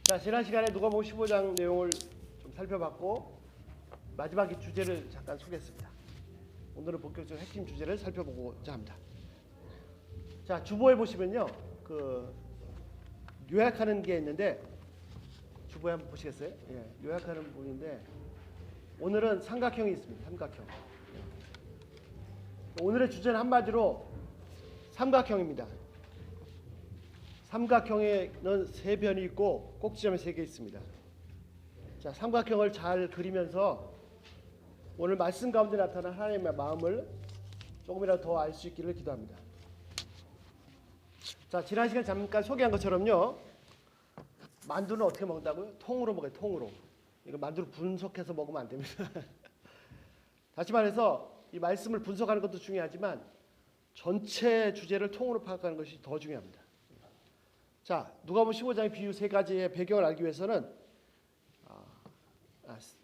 자, 지난 시간에 누가복음 15장 내용을 좀 살펴봤고 마지막 주제를 잠깐 소개했습니다. 오늘은 본격적으로 핵심 주제를 살펴보고자 합니다. 자, 주보에 보시면요, 요약하는 게 있는데 주보에 한번 보시겠어요? 예, 요약하는 부분인데 오늘은 삼각형이 있습니다. 삼각형. 오늘의 주제는 한마디로 삼각형입니다. 삼각형에는 세 변이 있고 꼭지점이 세 개 있습니다. 자, 삼각형을 잘 그리면서 오늘 말씀 가운데 나타난 하나님의 마음을 조금이라도 더 알 수 있기를 기도합니다. 자, 지난 시간 잠깐 소개한 것처럼요, 만두는 어떻게 먹는다고요? 통으로 먹어요. 통으로. 이거 만두를 분석해서 먹으면 안 됩니다. 다시 말해서 이 말씀을 분석하는 것도 중요하지만 전체 주제를 통으로 파악하는 것이 더 중요합니다. 자, 누가복음 15장의 비유 세 가지의 배경을 알기 위해서는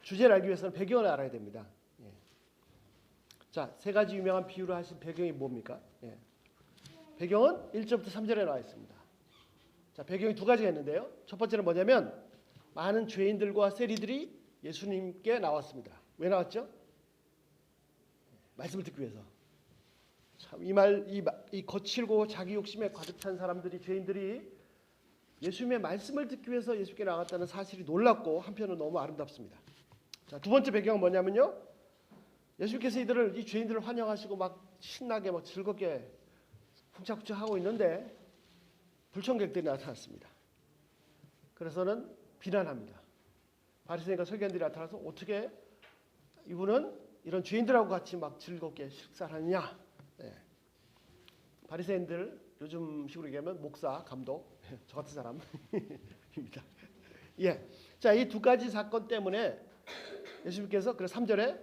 주제를 알기 위해서는 배경을 알아야 됩니다. 예. 자, 세 가지 유명한 비유를 하신 배경이 뭡니까? 예. 배경은 1절부터 3절에 나와 있습니다. 자, 배경이 두 가지가 있는데요. 첫 번째는 뭐냐면 많은 죄인들과 세리들이 예수님께 나왔습니다. 왜 나왔죠? 말씀을 듣기 위해서. 참, 이 거칠고 자기 욕심에 가득 찬 사람들이, 죄인들이 예수님의 말씀을 듣기 위해서 예수께 나갔다는 사실이 놀랍고 한편으로 너무 아름답습니다. 자, 두 번째 배경은 뭐냐면요, 예수님께서 이 죄인들을 환영하시고 막 신나게 막 즐겁게 풍차풍차 하고 있는데 불청객들이 나타났습니다. 그래서는 비난합니다. 바리새인과 서기관들이 나타나서 어떻게 이분은 이런 죄인들하고 같이 막 즐겁게 식사를 하느냐. 네. 바리새인들, 요즘식으로 얘기하면 목사, 감독, 저 같은 사람입니다. 예, 자, 이 두 가지 사건 때문에 예수님께서 그래서 3절에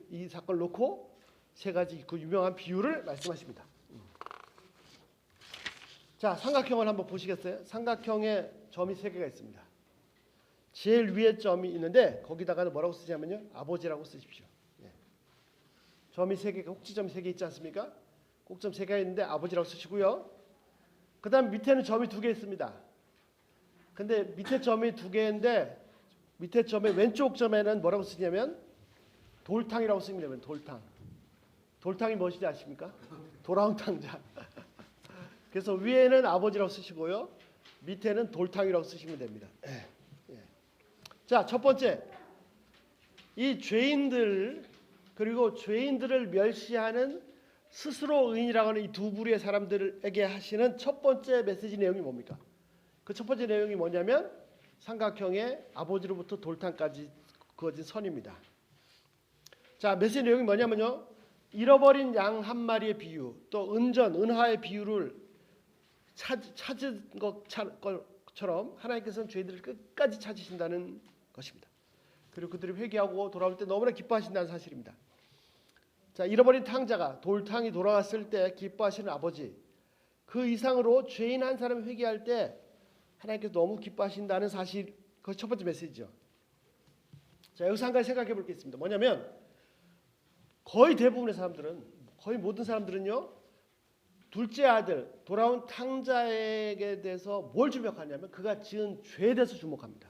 이 사건을 놓고 세 가지 그 유명한 비유를 말씀하십니다. 자, 삼각형을 한번 보시겠어요? 삼각형에 점이 세 개가 있습니다. 제일 위에 점이 있는데 거기다가는 뭐라고 쓰냐면요, 아버지라고 쓰십시오. 예. 점이 세 개, 꼭지점이 세 개 있지 않습니까? 꼭점 세 개가 있는데 아버지라고 쓰시고요. 그 다음 밑에는 점이 두 개 있습니다. 근데 밑에 점이 두 개인데 밑에 점의 왼쪽 점에는 뭐라고 쓰냐면 돌탕이라고 씁니다. 돌탕. 돌탕이 무엇인지 아십니까? 돌아온 탕자. 그래서 위에는 아버지라고 쓰시고요, 밑에는 돌탕이라고 쓰시면 됩니다. 예. 자, 첫 번째, 이 죄인들 그리고 죄인들을 멸시하는 스스로 의인이라고 하는 이 두 부류의 사람들에게 하시는 첫 번째 메시지 내용이 뭡니까? 그 첫 번째 내용이 뭐냐면 삼각형의 아버지로부터 돌탕까지 그어진 선입니다. 자, 메시지 내용이 뭐냐면요, 잃어버린 양 한 마리의 비유, 또 은하의 비유를 찾은 것처럼 하나님께서는 죄인들을 끝까지 찾으신다는 것입니다. 그리고 그들이 회개하고 돌아올 때 너무나 기뻐하신다는 사실입니다. 자, 잃어버린 탕자가 돌탕이 돌아왔을 때 기뻐하시는 아버지, 그 이상으로 죄인 한 사람이 회개할 때 하나님께서 너무 기뻐하신다는 사실, 그것이 첫 번째 메시지죠. 자, 여기서 한 가지 생각해 볼 게 있습니다. 뭐냐면 거의 대부분의 사람들은, 거의 모든 사람들은요, 둘째 아들, 돌아온 탕자에게 대해서 뭘 주목하냐면 그가 지은 죄에 대해서 주목합니다.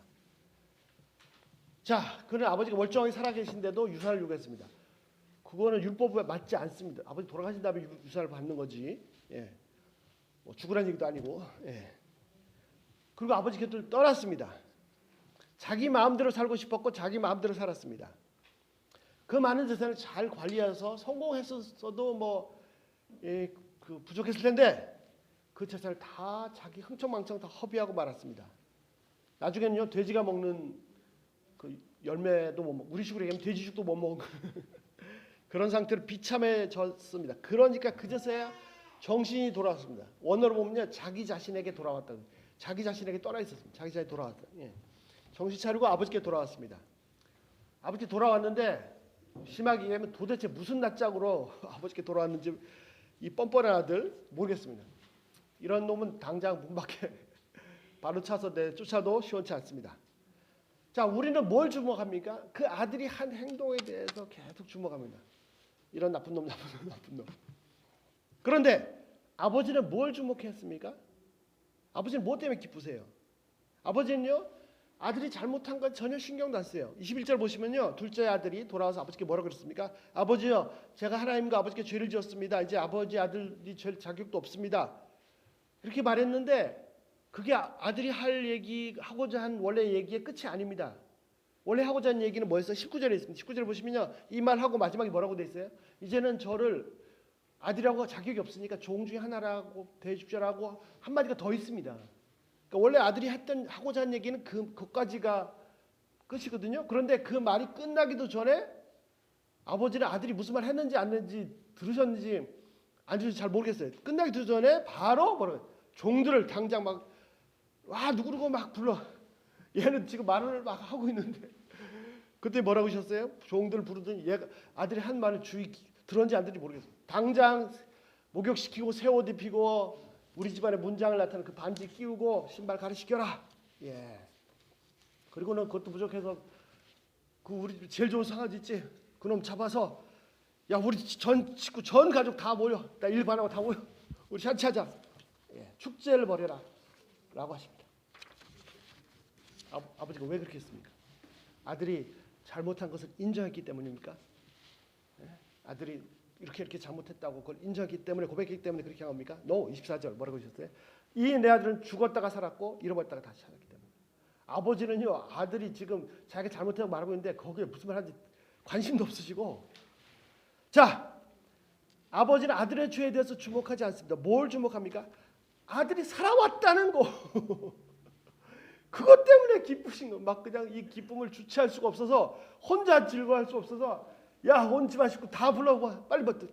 자, 그는 아버지가 멀쩡하게 살아계신데도 유산을 요구했습니다. 그거는 율법에 맞지 않습니다. 아버지 돌아가신 다음에 유산을 받는 거지. 예. 뭐 죽으라는 얘기도 아니고. 예. 그리고 아버지 곁을 떠났습니다. 자기 마음대로 살고 싶었고 자기 마음대로 살았습니다. 그 많은 재산을 잘 관리해서 성공했어도 부족했을 텐데 그 재산을 다 자기 흥청망청 다 허비하고 말았습니다. 나중에는요, 돼지가 먹는 그 열매도 못 먹고, 우리식으로 얘기하면 돼지죽도 못 먹은 그런 상태로 비참해졌습니다. 그러니까 그제서야 정신이 돌아왔습니다. 원어로 보면요, 자기 자신에게 돌아왔다. 자기 자신에게 떠나 있었습니다. 자기 자신이 돌아왔다. 예. 정신 차리고 아버지께 돌아왔습니다. 아버지 돌아왔는데 심하게 얘기하면 도대체 무슨 낯짝으로 아버지께 돌아왔는지 이 뻔뻔한 아들 모르겠습니다. 이런 놈은 당장 문 밖에 바로 차서 쫓아도 시원치 않습니다. 자, 우리는 뭘 주목합니까? 그 아들이 한 행동에 대해서 계속 주목합니다. 이런 나쁜 놈, 나쁜 놈, 나쁜 놈. 그런데 아버지는 뭘 주목했습니까? 아버지는 뭐 때문에 기쁘세요? 아버지는요, 아들이 잘못한 건 전혀 신경도 안 써요. 21절 보시면요, 둘째 아들이 돌아와서 아버지께 뭐라고 그랬습니까? 아버지요, 제가 하나님과 아버지께 죄를 지었습니다. 이제 아버지 아들이 될 자격도 없습니다. 이렇게 말했는데 그게 아들이 할 얘기, 하고자 한 원래 얘기의 끝이 아닙니다. 원래 하고자 한 얘기는 뭐였어요? 19절에 있습니다. 19절 보시면요, 이 말하고 마지막에 뭐라고 돼 있어요? 이제는 저를 아들이라고 자격이 없으니까 종 중에 하나라고 대해주십시오라고 한마디가 더 있습니다. 그러니까 원래 아들이 하고자 한 얘기는 그것까지가 끝이거든요. 그런데 그 말이 끝나기도 전에 아버지는 아들이 무슨 말 했는지 안 했는지 들으셨는지 안 들으셨는지 잘 모르겠어요. 끝나기도 전에 바로 뭐라고 종들을 당장 막 와 누구누구 막 불러. 얘는 지금 말을 막 하고 있는데 그때 뭐라고 하셨어요? 종들 부르더니 얘가 아들이 한 말을 주의 들었는지 안 들은지 모르겠어요. 당장 목욕시키고 새 옷 입히고 우리 집안에 문장을 나타내는 그 반지 끼우고 신발 가르시켜라. 예. 그리고는 그것도 부족해서 그 우리 집 제일 좋은 상아지 있지? 그놈 잡아서 야 우리 전 식구 전 가족 다 모여. 나 일 반하고 다 모여. 우리 잔치하자. 예. 축제를 벌여라. 라고 하십니다. 아버지가 왜 그렇게 했습니까? 아들이 잘못한 것을 인정했기 때문입니까? 예? 아들이 이렇게 잘못했다고 그걸 인정했기 때문에 고백했기 때문에 그렇게 한 겁니까? No. 24절 뭐라고 하셨어요? 이 내 아들은 죽었다가 살았고 잃어버렸다가 다시 살았기 때문에. 아버지는요, 아들이 지금 자기가 잘못했다고 말하고 있는데 거기에 무슨 말 하는지 관심도 없으시고. 자, 아버지는 아들의 죄에 대해서 주목하지 않습니다. 뭘 주목합니까? 아들이 살아왔다는 거. 그것 때문에 기쁘신 거. 막 그냥 이 기쁨을 주체할 수가 없어서 혼자 즐거워할 수 없어서 야, 온 집안 식구 다 불러봐. 빨리 버텨.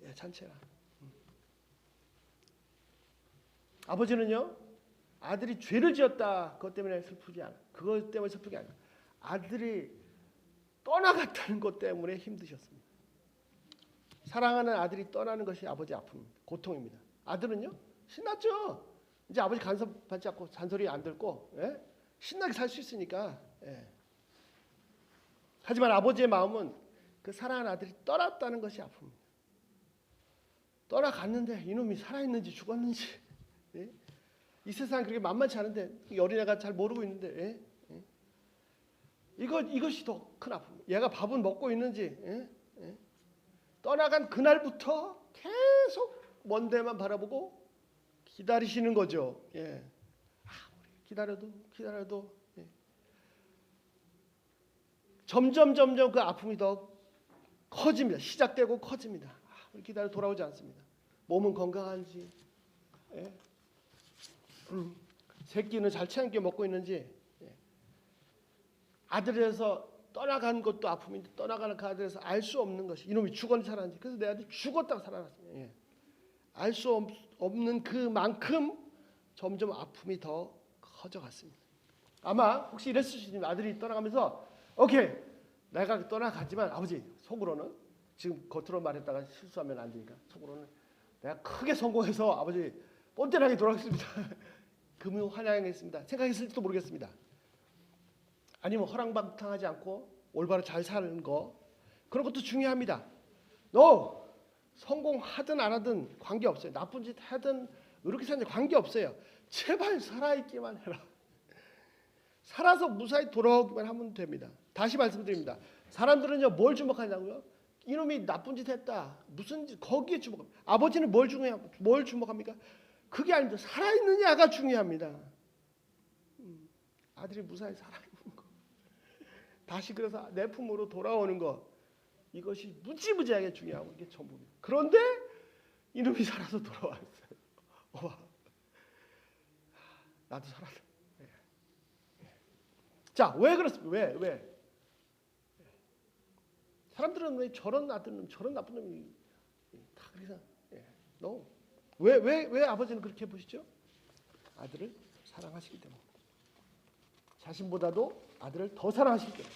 야, 잔치해라. 아버지는요, 아들이 죄를 지었다. 그것 때문에 슬프지 않아. 그것 때문에 슬프게 아니라 아들이 떠나갔다는 것 때문에 힘드셨습니다. 사랑하는 아들이 떠나는 것이 아버지의 아픔입니다. 고통입니다. 아들은요, 신났죠. 이제 아버지 간섭 받지 않고 잔소리 안 듣고 예? 신나게 살 수 있으니까. 예. 하지만 아버지의 마음은 그 사랑하는 아들이 떠났다는 것이 아픕니다. 떠나갔는데 이놈이 살아있는지 죽었는지 예? 이 세상 그렇게 만만치 않은데 어린애가 잘 모르고 있는데 예? 예? 이것이 더 큰 아픔. 얘가 밥은 먹고 있는지 예? 예? 떠나간 그날부터 계속 먼 데만 바라보고 기다리시는 거죠. 예. 기다려도 예. 점점 그 아픔이 더 커집니다. 시작되고 커집니다. 기다려 돌아오지 않습니다. 몸은 건강한지, 예. 새끼는 잘 챙겨 먹고 있는지, 예. 아들에서 떠나간 것도 아픔인데 떠나가는 그 아들에서 알 수 없는 것이 이놈이 죽었는지 살았는지. 그래서 내 아들이 죽었다고 살아났습니다. 예. 알 수 없는 그만큼 점점 아픔이 더 커져갔습니다. 아마 혹시 이랬을 수 있는 아들이 떠나가면서 오케이 내가 떠나가지만 아버지 속으로는 지금 겉으로 말했다가 실수하면 안 되니까 속으로는 내가 크게 성공해서 아버지 뻔뻔하게 돌아가겠습니다. 금요 환영하겠습니다. 생각했을지도 모르겠습니다. 아니면 허랑방탕하지 않고 올바로 잘 사는 거 그런 것도 중요합니다. No! 성공하든 안 하든 관계없어요. 나쁜 짓 하든 이렇게 사는 관계없어요. 제발 살아있기만 해라. 살아서 무사히 돌아오기만 하면 됩니다. 다시 말씀드립니다. 사람들은요 뭘 주목하냐고요? 이놈이 나쁜 짓 했다. 무슨 짓 거기에 주목합니다. 아버지는 뭘 주목합니까? 그게 아닙니다. 살아있느냐가 중요합니다. 아들이 무사히 살아있는 거. 다시 그래서 내 품으로 돌아오는 거. 이것이 무지무지하게 중요하고 이게 전부입니다. 그런데 이놈이 살아서 돌아왔어요. 나도 살았어. 예. 자, 왜 그렇습니까? 왜? 사람들은 왜 저런 아들은 저런 나쁜 놈이 다 그래서 no. 왜 아버지는 그렇게 보시죠? 아들을 사랑하시기 때문에. 자신보다도 아들을 더 사랑하시기 때문에.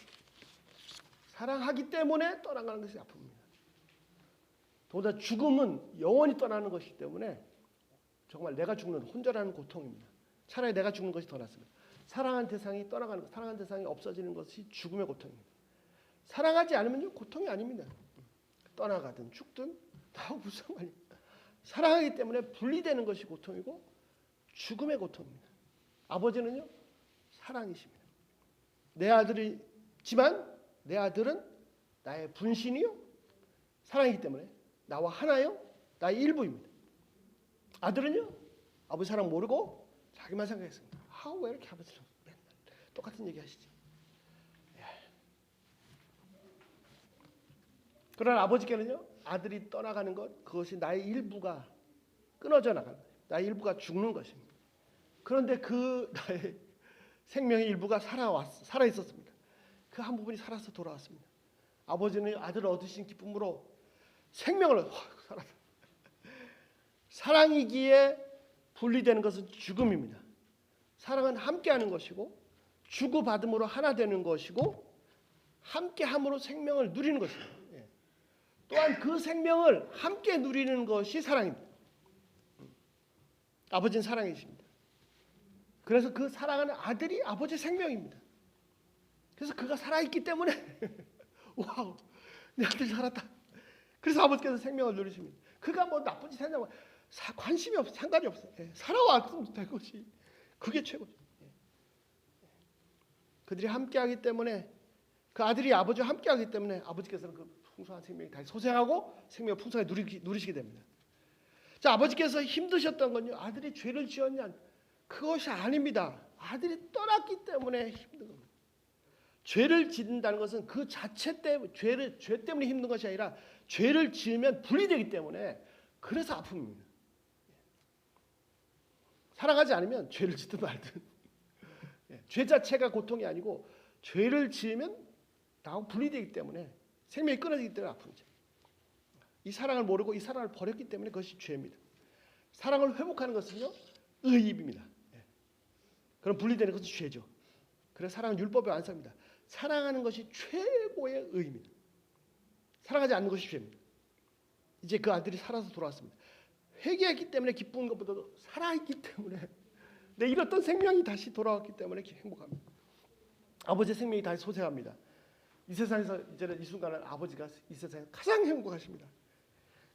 사랑하기 때문에 떠나가는 것이 아픕니다. 더구나 죽음은 영원히 떠나는 것이기 때문에 정말 내가 죽는 혼자라는 고통입니다. 차라리 내가 죽는 것이 더 낫습니다. 사랑한 대상이 떠나가는 것, 사랑한 대상이 없어지는 것이 죽음의 고통입니다. 사랑하지 않으면 고통이 아닙니다. 떠나가든 죽든 다 무슨 말입니까? 사랑하기 때문에 분리되는 것이 고통이고 죽음의 고통입니다. 아버지는요 사랑이십니다. 내 아들이지만 내 아들은 나의 분신이요 사랑이기 때문에 나와 하나요 나의 일부입니다. 아들은요 아버지 사랑 모르고 자기만 생각했습니다. 왜 이렇게 아버지랑 맨날 똑같은 얘기 하시지? 그러나 아버지께는요 아들이 떠나가는 것 그것이 나의 일부가 끊어져 나가는 거예요. 나의 일부가 죽는 것입니다. 그런데 그 나의 생명의 일부가 살아 있었습니다. 그 한 부분이 살아서 돌아왔습니다. 아버지는 아들을 얻으신 기쁨으로 생명을 살았다. 사랑이기에 분리되는 것은 죽음입니다. 사랑은 함께하는 것이고 주고받음으로 하나 되는 것이고 함께함으로 생명을 누리는 것입니다. 또한 그 생명을 함께 누리는 것이 사랑입니다. 아버지는 사랑이십니다. 그래서 그 사랑하는 아들이 아버지의 생명입니다. 그래서 그가 살아있기 때문에 와우 내 아들이 살았다. 그래서 아버지께서 생명을 누리십니다. 그가 뭐 나쁜지 생각 관심이 없어 상관이 없어. 살아왔으면 될 것이 그게 최고죠. 그들이 함께하기 때문에 그 아들이 아버지와 함께하기 때문에 아버지께서는 그 풍성한 생명이 다시 소생하고 생명을 풍성하게 누리시게 됩니다. 자, 아버지께서 힘드셨던 건요 아들이 죄를 지었냐 그것이 아닙니다. 아들이 떠났기 때문에 힘든 겁니다. 죄를 짓는다는 것은 그 자체 때문에 죄 때문에 힘든 것이 아니라 죄를 지으면 분리되기 때문에 그래서 아픔입니다. 사랑하지 않으면 죄를 짓든 말든 죄 자체가 고통이 아니고 죄를 지으면 나하고 분리되기 때문에 생명이 끊어지기 때문에 아픔이죠. 이 사랑을 모르고 이 사랑을 버렸기 때문에 그것이 죄입니다. 사랑을 회복하는 것은요 의입입니다. 그럼 분리되는 것은 죄죠. 그래서 사랑은 율법의 완성입니다. 사랑하는 것이 최고의 의입니다. 사랑하지 않는 것이 죄입니다. 이제 그 아들이 살아서 돌아왔습니다. 회개했기 때문에 기쁜 것보다도 살아있기 때문에 내 잃었던 생명이 다시 돌아왔기 때문에 행복합니다. 아버지의 생명이 다시 소생합니다. 이 세상에서 이제는 이 순간은 아버지가 이 세상에서 가장 행복하십니다.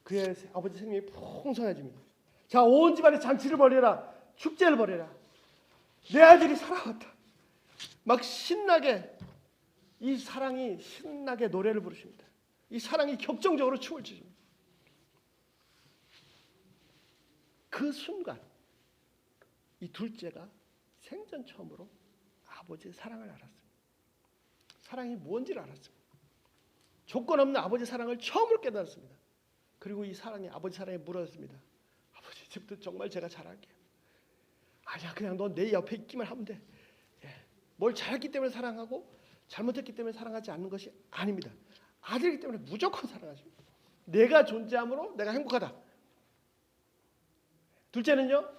그의 아버지 생명이 풍성해집니다. 자, 온 집안에 잔치를 벌여라. 축제를 벌여라. 내 아들이 살아왔다. 막 신나게 이 사랑이 신나게 노래를 부르십니다. 이 사랑이 격정적으로 춤을 추십니다. 그 순간 이 둘째가 생전 처음으로 아버지의 사랑을 알았습니다. 사랑이 뭔지를 알았습니다. 조건 없는 아버지 사랑을 처음으로 깨달았습니다. 그리고 이 사랑이 아버지 사랑에 물었습니다. 아버지 이제부터 정말 제가 잘할게요. 아니야 그냥 너 내 옆에 있기만 하면 돼. 뭘 잘했기 때문에 사랑하고 잘못했기 때문에 사랑하지 않는 것이 아닙니다. 아들이기 때문에 무조건 사랑하십니다. 내가 존재함으로 내가 행복하다. 둘째는요.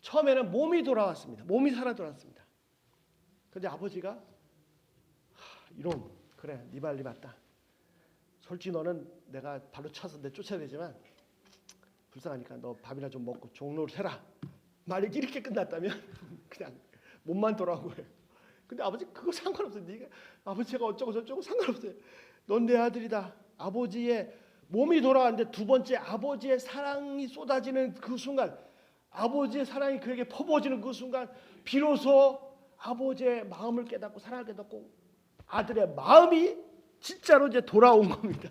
처음에는 몸이 돌아왔습니다. 몸이 살아 돌아왔습니다. 그런데 아버지가 이놈 그래 네 말이 맞다. 솔직히 너는 내가 발로 차서 내 쫓아야 되지만 불쌍하니까 너 밥이나 좀 먹고 종로를 해라. 만약 이렇게 끝났다면 그냥 몸만 돌아온 거예요. 근데 아버지 그거 상관없어요. 네가 아버지가 어쩌고 저쩌고 상관없어요. 넌 내 아들이다. 아버지의 몸이 돌아왔는데 두 번째 아버지의 사랑이 쏟아지는 그 순간 아버지의 사랑이 그에게 퍼부어지는 그 순간 비로소 아버지의 마음을 깨닫고 사랑을 깨닫고 아들의 마음이 진짜로 이제 돌아온 겁니다.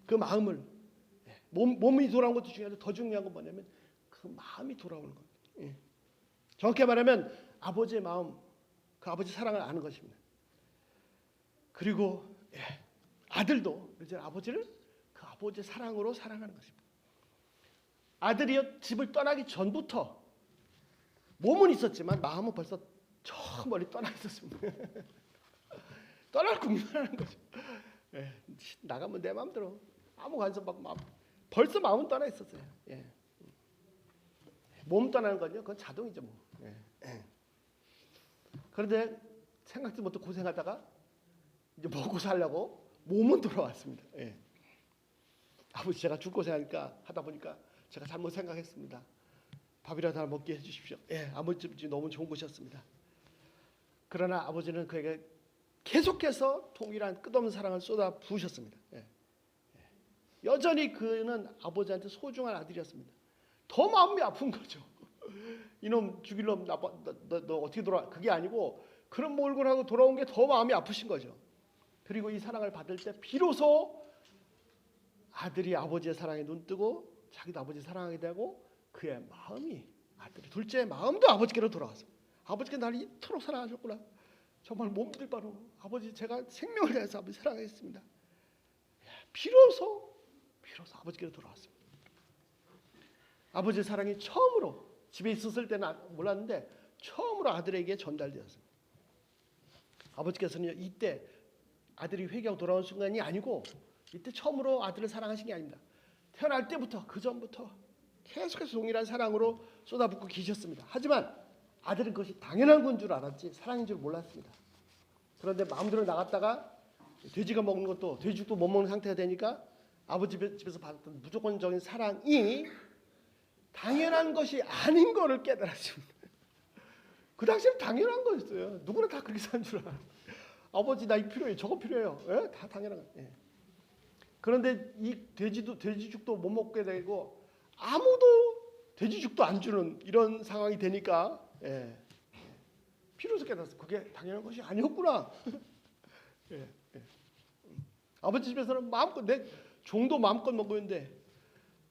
그 마음을 몸이 돌아온 것도 중요한데 더 중요한 건 뭐냐면 그 마음이 돌아오는 겁니다. 정확히 말하면 아버지의 마음, 그 아버지 사랑을 아는 것입니다. 그리고 아들도 이제 아버지를 그 아버지의 사랑으로 사랑하는 것입니다. 아들이요 집을 떠나기 전부터 몸은 있었지만 마음은 벌써 저 멀리 떠나 있었습니다. 떠날 궁금해하는 거죠. 나가면 내 마음대로 아무 관심 받고 벌써 마음은 떠나 있었어요. 몸 떠나는 건요, 그건 자동이죠 뭐. 그런데 생각도 못하고 고생하다가 이제 먹고 살려고 몸은 돌아왔습니다. 아버지 제가 죽고 생각하니까 하다 보니까 제가 잘못 생각했습니다. 밥이라도 하나 먹게 해주십시오. 아버지 집이 너무 좋은 곳이었습니다. 그러나 아버지는 그에게 계속해서 동일한 끝없는 사랑을 쏟아 부으셨습니다. 여전히 그는 아버지한테 소중한 아들이었습니다. 더 마음이 아픈 거죠. 이놈 죽일 놈 너 어떻게 돌아? 그게 아니고 그런 몰골하고 돌아온 게 더 마음이 아프신 거죠. 그리고 이 사랑을 받을 때 비로소 아들이 아버지의 사랑에 눈뜨고 자기도 아버지 사랑하게 되고 그의 마음이 아들이 둘째의 마음도 아버지께로 돌아왔어. 아버지께 나를 이토록 사랑하셨구나. 정말 몸둘 바로 아버지 제가 생명을 다해서 아버지 사랑하겠습니다. 비로소 아버지께로 돌아왔습니다. 아버지의 사랑이 처음으로 집에 있었을 때는 몰랐는데 처음으로 아들에게 전달되었습니다. 아버지께서는 이때 아들이 회개하고 돌아온 순간이 아니고 이때 처음으로 아들을 사랑하신 게 아닙니다. 태어날 때부터 그 전부터 계속해서 동일한 사랑으로 쏟아붓고 계셨습니다. 하지만 아들은 그것이 당연한 건 줄 알았지 사랑인 줄 몰랐습니다. 그런데 마음대로 나갔다가 돼지가 먹는 것도 돼지죽도 못 먹는 상태가 되니까 아버지 집에서 받았던 무조건적인 사랑이 당연한 것이 아닌 거를 깨달았습니다. 그 당시에는 당연한 거였어요. 누구나 다 그렇게 사는 줄 알아요. 아버지 나 이거 필요해요. 저거 필요해요. 예? 다 당연한 거예요. 예. 그런데 이 돼지죽도 못 먹게 되고 아무도 돼지죽도 안 주는 이런 상황이 되니까 예. 비로소 깨달았어요. 그게 당연한 것이 아니었구나. 예. 예. 아버지 집에서는 마음껏 내 종도 마음껏 먹고 있는데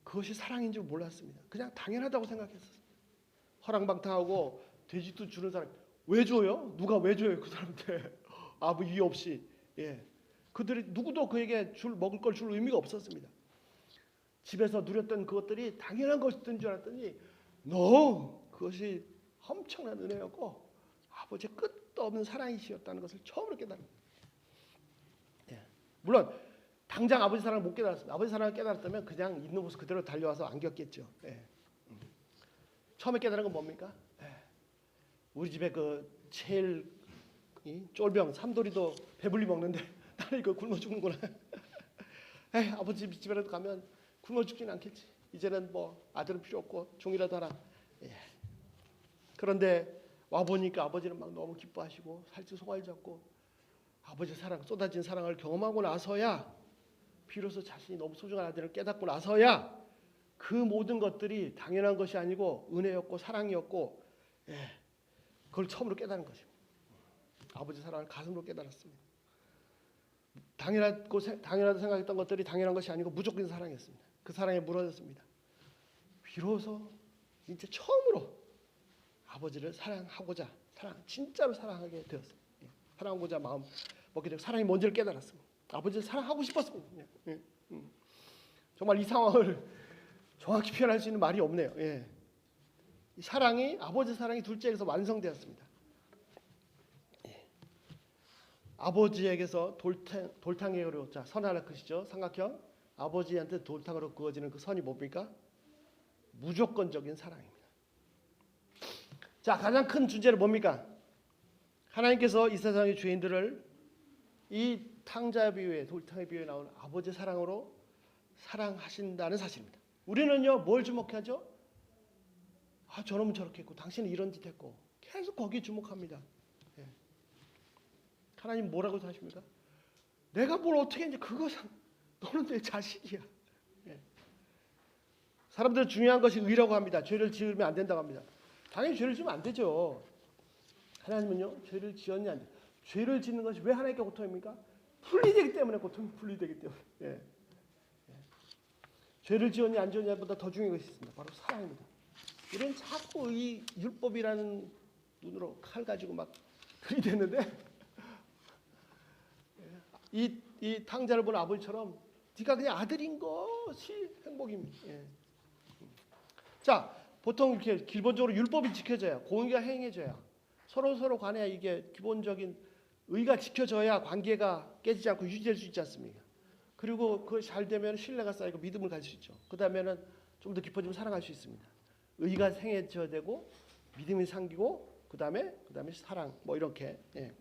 그것이 사랑인 줄 몰랐습니다. 그냥 당연하다고 생각했었어요. 허랑방탕하고 돼지도 주는 사람 왜 줘요? 누가 왜 줘요? 그 사람한테 아무 이유 없이 예. 그들이 누구도 그에게 먹을 걸 줄 의미가 없었습니다. 집에서 누렸던 그것들이 당연한 것이던 줄 알았더니 그것이 엄청난 은혜였고 아버지의 끝도 없는 사랑이시였다는 것을 처음으로 깨달았습니다. 예. 물론 당장 아버지 사랑을 못 깨달았습니다. 아버지 사랑을 깨달았다면 그냥 있는 모습 그대로 달려와서 안겼겠죠. 예. 처음에 깨달은 건 뭡니까? 예. 우리 집에 그 제일 쫄병 삼돌이도 배불리 먹는데 나는 이거 굶어 죽는구나. 에이, 아버지 집에라도 가면 굶어 죽진 않겠지. 이제는 뭐 아들은 필요 없고 종이라도 하라. 예. 그런데 와 보니까 아버지는 막 너무 기뻐하시고 살찌 소갈 잡고 아버지 사랑 쏟아진 사랑을 경험하고 나서야 비로소 자신이 너무 소중한 아들을 깨닫고 나서야 그 모든 것들이 당연한 것이 아니고 은혜였고 사랑이었고 예. 그걸 처음으로 깨닫는 것입니다. 아버지 사랑을 가슴으로 깨달았습니다. 당연하다고 생각했던 것들이 당연한 것이 아니고 무조건 사랑이었습니다. 그 사랑에 무너졌습니다. 비로소 이제 처음으로 아버지를 사랑하고자 진짜로 사랑하게 되었습니다. 사랑하고자 마음 먹게 되고 사랑이 뭔지를 깨달았습니다. 아버지를 사랑하고 싶었습니다. 정말 이 상황을 정확히 표현할 수 있는 말이 없네요. 예. 이 사랑이 아버지 사랑이 둘째에서 완성되었습니다. 예. 아버지에게서 돌탕으로 선 하나 그시죠. 삼각형. 아버지한테 돌탕으로 그어지는 그 선이 뭡니까? 무조건적인 사랑입니다. 자, 가장 큰 주제는 뭡니까? 하나님께서 이 세상의 죄인들을 이 탕자 비유에 돌탕의 비유에 나오는 아버지 사랑으로 사랑하신다는 사실입니다. 우리는요 뭘 주목하죠? 저놈은 저렇게 했고 당신은 이런 짓 했고 계속 거기에 주목합니다. 예. 하나님 뭐라고 하십니까? 내가 뭘 어떻게 했는지 그것은 너는 내 자식이야. 예. 사람들은 중요한 것이 의라고 합니다. 죄를 지으면 안 된다고 합니다. 당연히 죄를 지으면 안 되죠. 하나님은요 죄를 지었냐 안 돼. 죄를 짓는 것이 왜 하나님께 고통입니까? 분리되기 때문에 고통이 분리되기 때문에. 예. 예. 죄를 지었냐 안 지었냐보다 더 중요한 것이 있습니다. 바로 사랑입니다. 우리는 자꾸 이 율법이라는 눈으로 칼 가지고 막 들이대는데 이 탕자를 본 아버지처럼 네가 그냥 아들인 것이 행복입니다. 예. 자, 보통 이렇게 기본적으로 율법이 지켜져야 공의가 행해져야 서로 간에 이게 기본적인 의가 지켜져야 관계가 깨지지 않고 유지될 수 있지 않습니까? 그리고 그것이 잘 되면 신뢰가 쌓이고 믿음을 가질 수 있죠. 그 다음에는 좀 더 깊어지면 사랑할 수 있습니다. 의가 행해져야 되고 믿음이 생기고 그 다음에 사랑 뭐 이렇게 예.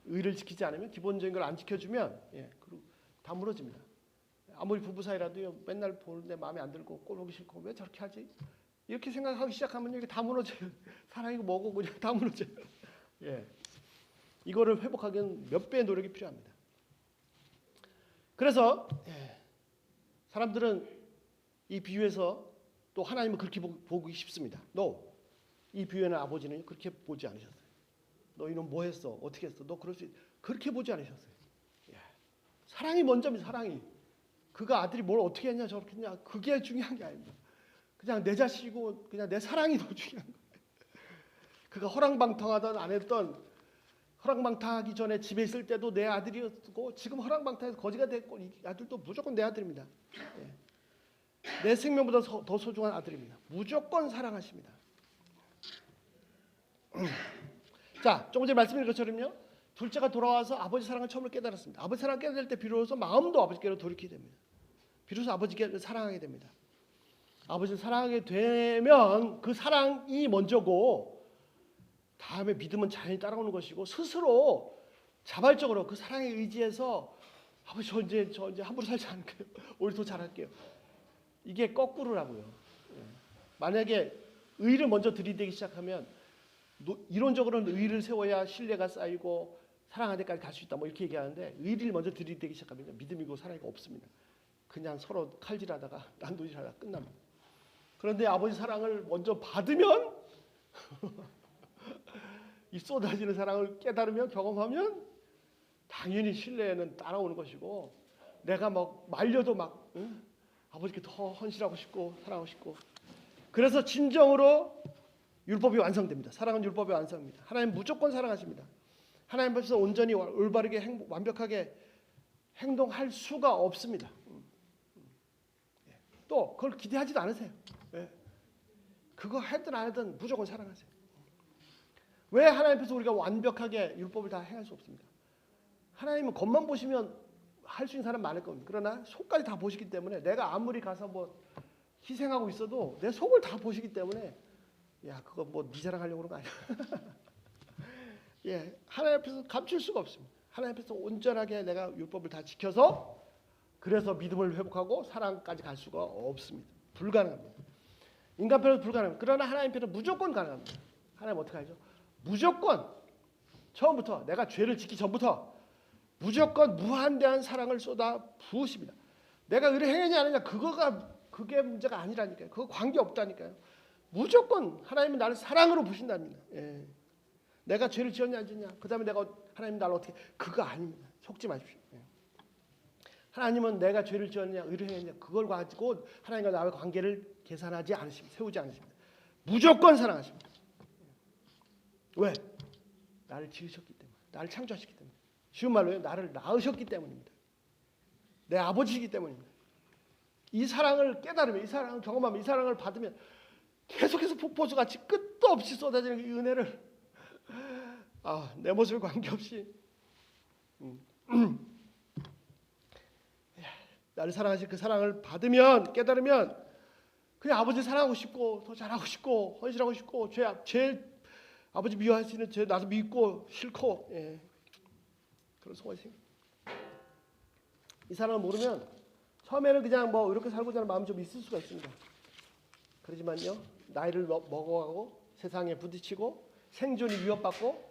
의를 지키지 않으면 기본적인 걸 안 지켜주면 예. 그리고 다 무너집니다. 아무리 부부 사이라도요 맨날 보는데 마음에 안 들고 꼴 보기 싫고 왜 저렇게 하지? 이렇게 생각하기 시작하면 이게 다 무너져요. 사랑이고 뭐고 그냥 다 무너져요. 예. 이거를 회복하기는 몇 배의 노력이 필요합니다. 그래서 사람들은 이 비유에서 또 하나님은 그렇게 보기 쉽습니다. No. 이 비유에는 아버지는 그렇게 보지 않으셨어요. 너희는 뭐 했어? 어떻게 했어? 너 그럴 수 그렇게 보지 않으셨어요. 예. 사랑이 먼저입니다. 사랑이. 그가 아들이 뭘 어떻게 했냐 저렇게 했냐 그게 중요한 게 아닙니다. 그냥 내 자식이고 그냥 내 사랑이 더 중요한 거예요. 그가 허랑방탕하던 안 했던 허랑방탕하기 전에 집에 있을 때도 내 아들이었고 지금 허랑방탕해서 거지가 됐고 이 아들도 무조건 내 아들입니다. 예. 내 생명보다 더 소중한 아들입니다. 무조건 사랑하십니다. 자, 조금 전에 말씀드린 것처럼요. 둘째가 돌아와서 아버지 사랑을 처음으로 깨달았습니다. 아버지 사랑을 깨달을 때 비로소 마음도 아버지께로 돌이키게 됩니다. 비로소 아버지께 사랑하게 됩니다. 아버지를 사랑하게 되면 그 사랑이 먼저고 다음에 믿음은 자연히 따라오는 것이고 스스로 자발적으로 그 사랑에 의지해서 아버지 저 이제 함부로 살지 않을게요. 오히려 더 잘할게요. 이게 거꾸로라고요. 만약에 의를 먼저 들이대기 시작하면 이론적으로는 의를 세워야 신뢰가 쌓이고 사랑하는 데까지 갈 수 있다 뭐 이렇게 얘기하는데 의를 먼저 들이대기 시작하면 믿음이고 사랑이 없습니다. 그냥 서로 칼질하다가 난도질하다가 끝납니다. 그런데 아버지 사랑을 먼저 받으면 이 쏟아지는 사랑을 깨달으면 경험하면 당연히 신뢰는 따라오는 것이고 내가 막 말려도 막 아버지께 더 헌신하고 싶고 사랑하고 싶고 그래서 진정으로 율법이 완성됩니다. 사랑은 율법의 완성입니다. 하나님 무조건 사랑하십니다. 하나님 앞에서 온전히 올바르게 완벽하게 행동할 수가 없습니다. 또 그걸 기대하지도 않으세요. 그거 했든 안 했든 무조건 사랑하세요. 왜 하나님 앞에서 우리가 완벽하게 율법을 다 행할 수 없습니까? 하나님은 겉만 보시면 할 수 있는 사람 많을 겁니다. 그러나 속까지 다 보시기 때문에 내가 아무리 가서 뭐 희생하고 있어도 내 속을 다 보시기 때문에 야 그거 뭐 네 자랑하려고 그런 거 아니야. 예, 하나님 앞에서 감출 수가 없습니다. 하나님 앞에서 온전하게 내가 율법을 다 지켜서 그래서 믿음을 회복하고 사랑까지 갈 수가 없습니다. 불가능합니다. 인간 편은 불가능합니다. 그러나 하나님 편은 무조건 가능합니다. 하나님 어떻게 하죠? 무조건 처음부터 내가 죄를 짓기 전부터 무조건 무한대한 사랑을 쏟아 부으십니다. 내가 의를 행했냐 안 했냐 그게 문제가 아니라니까요. 그거 관계 없다니까요. 무조건 하나님은 나를 사랑으로 부신답니다. 예. 내가 죄를 지었냐 안 지었냐 그 다음에 내가 하나님 나를 어떻게 그거 아닙니다. 속지 마십시오. 예. 하나님은 내가 죄를 지었냐 의를 행했냐 그걸 가지고 하나님과 나의 관계를 계산하지 않으십니다. 세우지 않으십니다. 무조건 사랑하십니다. 왜? 나를 지으셨기 때문에 나를 창조하셨기 때문에 쉬운 말로요 나를 낳으셨기 때문입니다. 내 아버지이기 때문입니다. 이 사랑을 깨달으면 이 사랑을 경험하면 이 사랑을 받으면 계속해서 폭포수같이 끝도 없이 쏟아지는 이 은혜를 내 모습에 관계없이 나를 사랑하신 그 사랑을 받으면 깨달으면 그냥 아버지 사랑하고 싶고 더 잘하고 싶고 헌신하고 싶고 제일 아버지 미워하시는 죄 나도 믿고 싫고 그런 소원이 생깁니다. 이 사랑을 모르면 처음에는 그냥 뭐 이렇게 살고자 하는 마음이 좀 있을 수가 있습니다. 그렇지만요 나이를 먹어가고 세상에 부딪히고 생존이 위협받고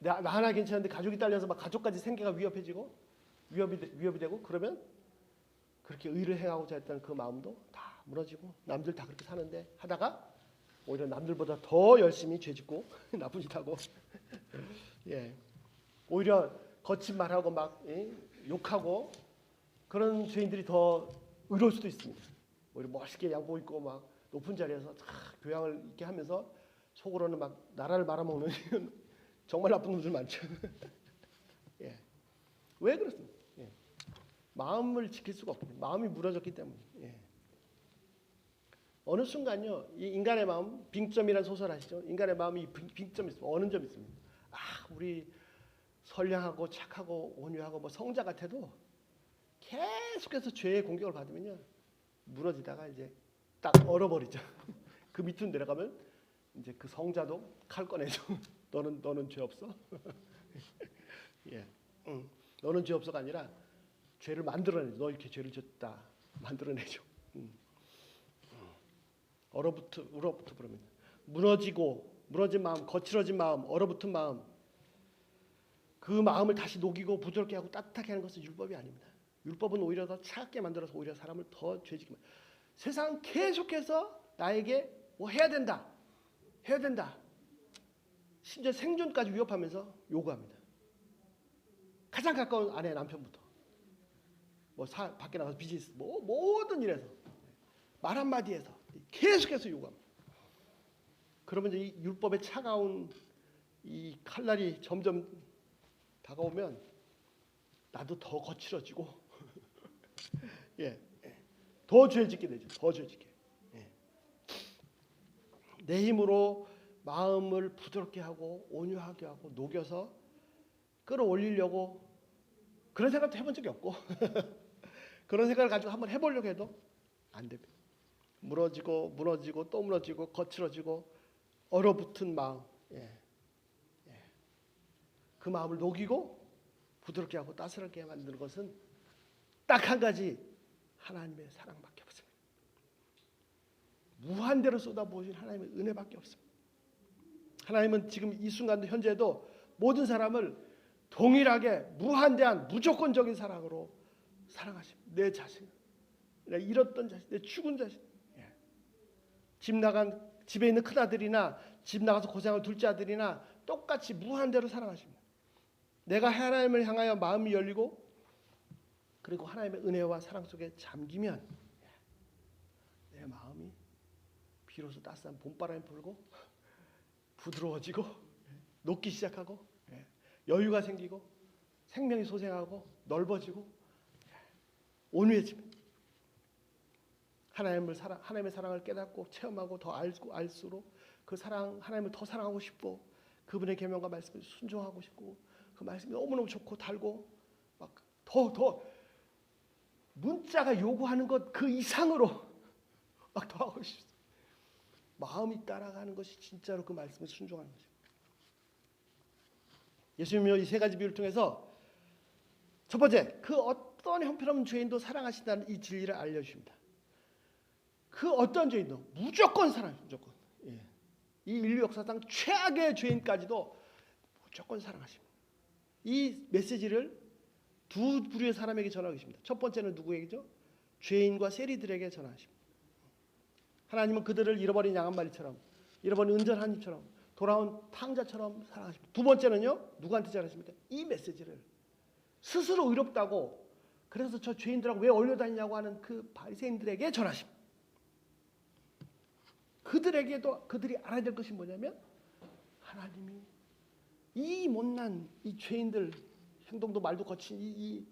나 하나 괜찮은데 가족이 딸려서 막 가족까지 생계가 위협해지고 위협이 되고 그러면 그렇게 의를 행하고자 했던 그 마음도 다 무너지고 남들 다 그렇게 사는데 하다가 오히려 남들보다 더 열심히 죄짓고 나쁜 짓 하고 오히려 거친 말하고 막 욕하고 그런 죄인들이 더 의로울 수도 있습니다. 오히려 멋있게 양복 입고 막 높은 자리에서 교양을 있게 하면서 속으로는 막 나라를 말아먹는 정말 나쁜 놈들 많죠. 왜 그렇습니까? 마음을 지킬 수가 없거든요. 마음이 무너졌기 때문에. 어느 순간요, 이 인간의 마음, 빙점이라는 소설 아시죠? 인간의 마음이 빙점이 있습니다. 어느 점이 있습니다. 우리 선량하고 착하고 온유하고 뭐 성자 같아도 계속해서 죄의 공격을 받으면요, 무너지다가 이제 딱 얼어버리죠. 그 밑으로 내려가면 이제 그 성자도 칼 꺼내죠. 너는 죄 없어? 너는 죄 없어가 아니라 죄를 만들어내죠. 너 이렇게 죄를 졌다 만들어내죠. 얼어붙어 버립니다. 무너진 마음, 거칠어진 마음, 얼어붙은 마음, 그 마음을 다시 녹이고 부드럽게 하고 따뜻하게 하는 것은 율법이 아닙니다. 율법은 오히려 더 차갑게 만들어서 오히려 사람을 더 죄지게 만듭니다. 세상은 계속해서 나에게 뭐 해야 된다. 해야 된다. 심지어 생존까지 위협하면서 요구합니다. 가장 가까운 아내 남편부터 밖에 나가서 비즈니스 모든 일에서 말 한마디에서 계속해서 요구합니다. 그러면 이 율법의 차가운 이 칼날이 점점 다가오면 나도 더 거칠어지고 예, 더 죄 짓게 되죠. 더 죄 짓게. 예. 내 힘으로 마음을 부드럽게 하고 온유하게 하고 녹여서 끌어올리려고 그런 생각도 해본 적이 없고 그런 생각을 가지고 한번 해보려고 해도 안 됩니다. 무너지고 또 무너지고 거칠어지고 얼어붙은 마음, 그 마음을 녹이고 부드럽게 하고 따스럽게 만드는 것은 딱 한 가지, 하나님의 사랑밖에 없습니다. 무한대로 쏟아부으신 하나님의 은혜밖에 없습니다. 하나님은 지금 이 순간도 현재도 모든 사람을 동일하게 무한대한 무조건적인 사랑으로 사랑하십니다. 내 자신, 내 잃었던 자신, 내 죽은 자신, 집에 있는 큰아들이나 집 나가서 고생할 둘째 아들이나 똑같이 무한대로 사랑하십니다. 내가 하나님을 향하여 마음이 열리고 그리고 하나님의 은혜와 사랑 속에 잠기면 내 마음이 비로소 따스한 봄바람이 불고 부드러워지고 녹기 시작하고 여유가 생기고 생명이 솟아나고 넓어지고 온유해집니다. 하나님의 사랑을 깨닫고 체험하고 더 알수록 그 사랑, 하나님을 더 사랑하고 싶고 그분의 계명과 말씀을 순종하고 싶고 그 말씀이 너무너무 좋고 달고 막 더 문자가 요구하는 것 그 이상으로 막 더 하고 싶어요. 마음이 따라가는 것이 진짜로 그 말씀에 순종하는 거죠. 예수님이 이 세 가지 비유를 통해서 첫 번째, 그 어떤 형편없는 죄인도 사랑하신다는 이 진리를 알려주십니다. 그 어떤 죄인도 무조건 사랑해요. 무조건. 이 인류 역사상 최악의 죄인까지도 무조건 사랑하십니다. 이 메시지를 두 부류의 사람에게 전하고 계십니다. 첫 번째는 누구에게죠? 죄인과 세리들에게 전하십니다. 하나님은 그들을 잃어버린 양 한 마리처럼, 잃어버린 은전 한 입처럼, 돌아온 탕자처럼 사랑하십니다. 두 번째는요, 누구한테 전하십니까? 이 메시지를 스스로 의롭다고 그래서 저 죄인들하고 왜 어울려다니냐고 하는 그 바리새인들에게 전하십니다. 그들에게도 그들이 알아야 될 것이 뭐냐면 하나님이 이 못난 이 죄인들 행동도 말도 거친 이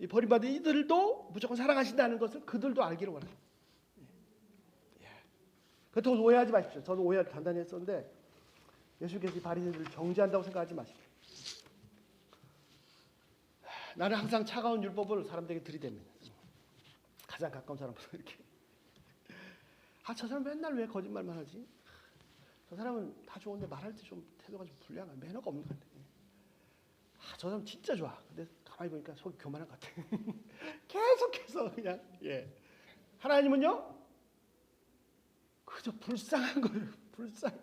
버림받은 이들도 무조건 사랑하신다는 것을 그들도 알기를 원합니다. 그렇다고 오해하지 마십시오. 저도 오해를 단단히 했었는데 예수께서 이 바리새인들을 정죄한다고 생각하지 마십시오. 나는 항상 차가운 율법을 사람들에게 들이댑니다. 가장 가까운 사람부터 이렇게. 저 사람 맨날 왜 거짓말만 하지? 저 사람은 다 좋은데 말할 때 좀 태도가 좀 불량한 매너가 없는 것 같아. 저 사람 진짜 좋아. 근데 가만히 보니까 속이 교만한 것 같아. 계속해서 그냥 하나님은요 그저 불쌍한 거예요. 불쌍.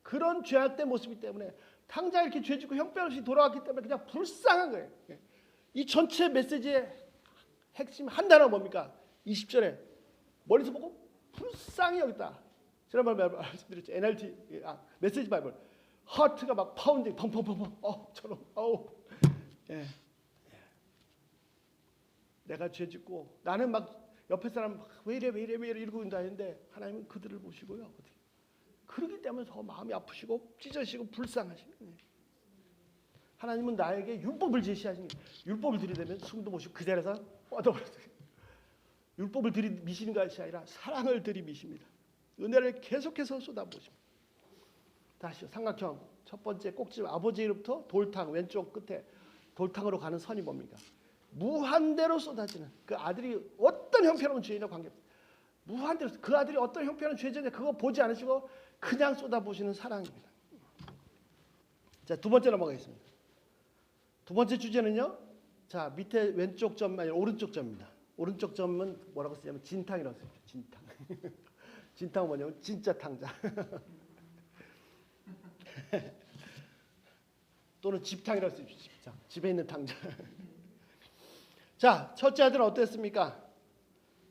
그런 죄악된 모습이기 때문에 당장 이렇게 죄짓고 형편없이 돌아왔기 때문에 그냥 불쌍한 거예요. 이 전체 메시지의 핵심 한 단어 뭡니까? 20절에 멀리서 보고 불쌍히 여겼다. 지난번에 말씀드렸죠. NLT 메시지 바이블. 하트가 막 파운딩 펑펑펑펑. 저런. 내가 죄짓고 나는 막 옆에 사람 왜 이래 이러고 있다 했는데 하나님은 그들을 보시고요. 그러기 때문에 더 마음이 아프시고 찢어지시고 불쌍하시네. 하나님은 나에게 율법을 제시하시니 율법을 들이대면 숨도 못 쉬고 그 자리에서 뻗어버렸어요. 율법을 들이미시는 것이 아니라 사랑을 들이미십니다. 은혜를 계속해서 쏟아부으십니다. 다시요. 삼각형 첫 번째 꼭지 아버지 이름부터 돌탕 왼쪽 끝에 돌탕으로 가는 선이 뭡니까? 무한대로 쏟아지는 그 아들이 어떤 형편없는 죄인이나 관계없습니다. 무한대로 그 아들이 어떤 형편없는 죄인인지 그거 보지 않으시고 그냥 쏟아부으시는 사랑입니다. 자, 두 번째 넘어가겠습니다. 두 번째 주제는요. 자, 밑에 왼쪽 점이 아니라 오른쪽 점입니다. 오른쪽 점은 뭐라고 쓰냐면 진탕이라고 쓰죠. 진탕. 진탕은 뭐냐면 진짜 탕자. 또는 집탕이라고 쓰죠. 집탕. 집에 있는 탕자. 자, 첫째 아들은 어땠습니까?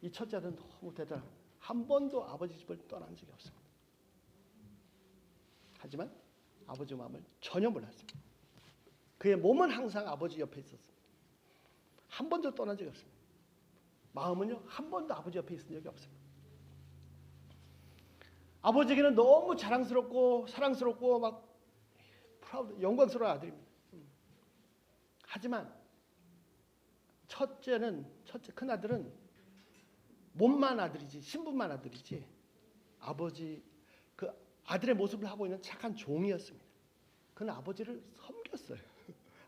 이 첫째 아들은 너무 대단합니다. 한 번도 아버지 집을 떠난 적이 없습니다. 하지만 아버지 마음을 전혀 몰랐습니다. 그의 몸은 항상 아버지 옆에 있었습니다. 한 번도 떠난 적이 없습니다. 마음은요, 한 번도 아버지 옆에 있은 적이 없습니다. 아버지에게는 너무 자랑스럽고 사랑스럽고 막 프라우드, 영광스러운 아들입니다. 하지만 첫째 큰 아들은 몸만 아들이지 신분만 아들이지 아버지 그 아들의 모습을 하고 있는 착한 종이었습니다. 그는 아버지를 섬겼어요.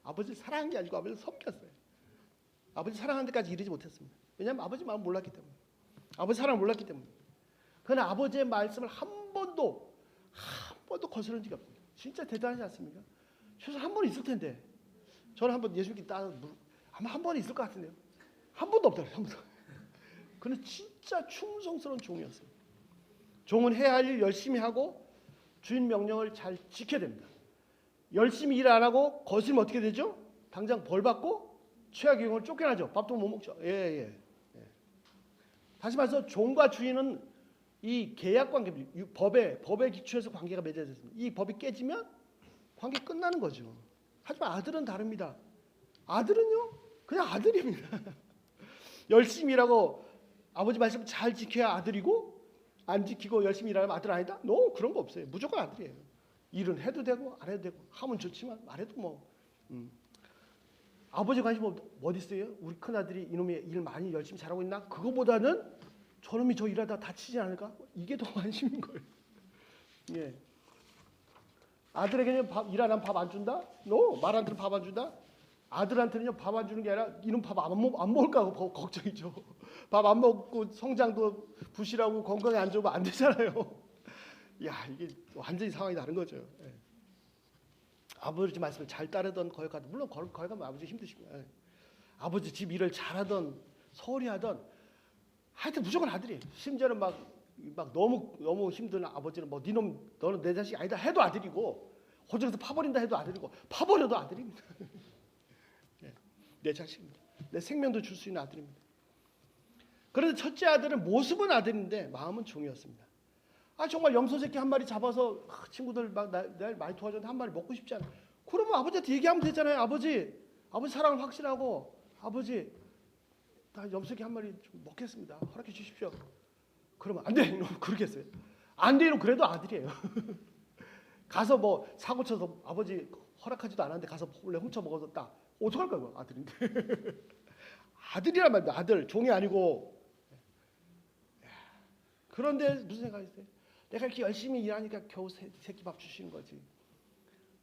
아버지 사랑한 게 아니고 아버지를 섬겼어요. 아버지 사랑하는 데까지 이르지 못했습니다. 왜냐하면 아버지 마음 몰랐기 때문에. 아버지 사랑을 몰랐기 때문에. 그는 아버지의 말씀을 한 번도 거스른 적이 없습니다. 진짜 대단하지 않습니까? 최소 한 번 있을 텐데. 저는 한번 예수님께 아마 한 번 있을 것 같은데요. 한 번도 없더라고요. 한 번도. 그는 진짜 충성스러운 종이었어요. 종은 해야 할 일 열심히 하고 주인 명령을 잘 지켜야 됩니다. 열심히 일 안 하고 거스르면 어떻게 되죠? 당장 벌 받고 최악의 경우는 쫓겨나죠. 밥도 못 먹죠. 예. 다시 말해서 종과 주인은 이 계약 관계입니다. 법에 기초해서 관계가 맺어져 있습니다. 이 법이 깨지면 관계 끝나는 거죠. 하지만 아들은 다릅니다. 아들은요, 그냥 아들입니다. 열심히 일하고 아버지 말씀 잘 지켜야 아들이고 안 지키고 열심히 일하면 아들 아니다? 그런 거 없어요. 무조건 아들이에요. 일은 해도 되고 안 해도 되고 하면 좋지만 안 해도 뭐. 아버지 관심 어디 있어요? 우리 큰아들이 이놈이 일 많이 열심히 잘하고 있나? 그거보다는 저놈이 저 일하다 다치지 않을까? 이게 더 관심인 거예요. 예. 아들에게는 일 안 하면 밥 안 준다? 말 안 들으면 밥 안 준다? 아들한테는요 밥 안 주는 게 아니라 이놈 밥 안 먹을까 걱정이죠. 밥 안 먹고 성장도 부실하고 건강에 안 좋으면 안 되잖아요. 야, 이게 완전히 상황이 다른 거죠. 예. 아버지 말씀을 잘 따르던 거역하던, 물론 거역하면 아버지 힘드십니다. 예. 아버지 집 일을 잘하던 소홀히 하던 하여튼 무조건 아들이에요. 심지어는 막 너무 힘든 아버지는 뭐 너는 내 자식 아니다 해도 아들이고 호적에서 파버린다 해도 아들이고 파버려도 아들입니다. 예. 내 자식입니다. 내 생명도 줄 수 있는 아들입니다. 그런데 첫째 아들은 모습은 아들인데 마음은 종이었습니다. 정말 염소 새끼 한 마리 잡아서 친구들 날 많이 도와줬는데 한 마리 먹고 싶지 않아. 그러면 아버지한테 얘기하면 되잖아요. 아버지 사랑을 확실하고 아버지 나 염소 새끼 한 마리 좀 먹겠습니다. 허락해 주십시오. 그러면 안 돼. 그러겠어요. 안 돼요. 그래도 아들이에요. 가서 뭐 사고 쳐서 아버지 허락하지도 않았는데 가서 원래 훔쳐 먹었다. 어떡할 거예요? 아들인데. 아들이란 말이야. 아들. 종이 아니고. 그런데 무슨 생각이 있어요? 내가 이렇게 열심히 일하니까 겨우 새끼 밥 주시는 거지.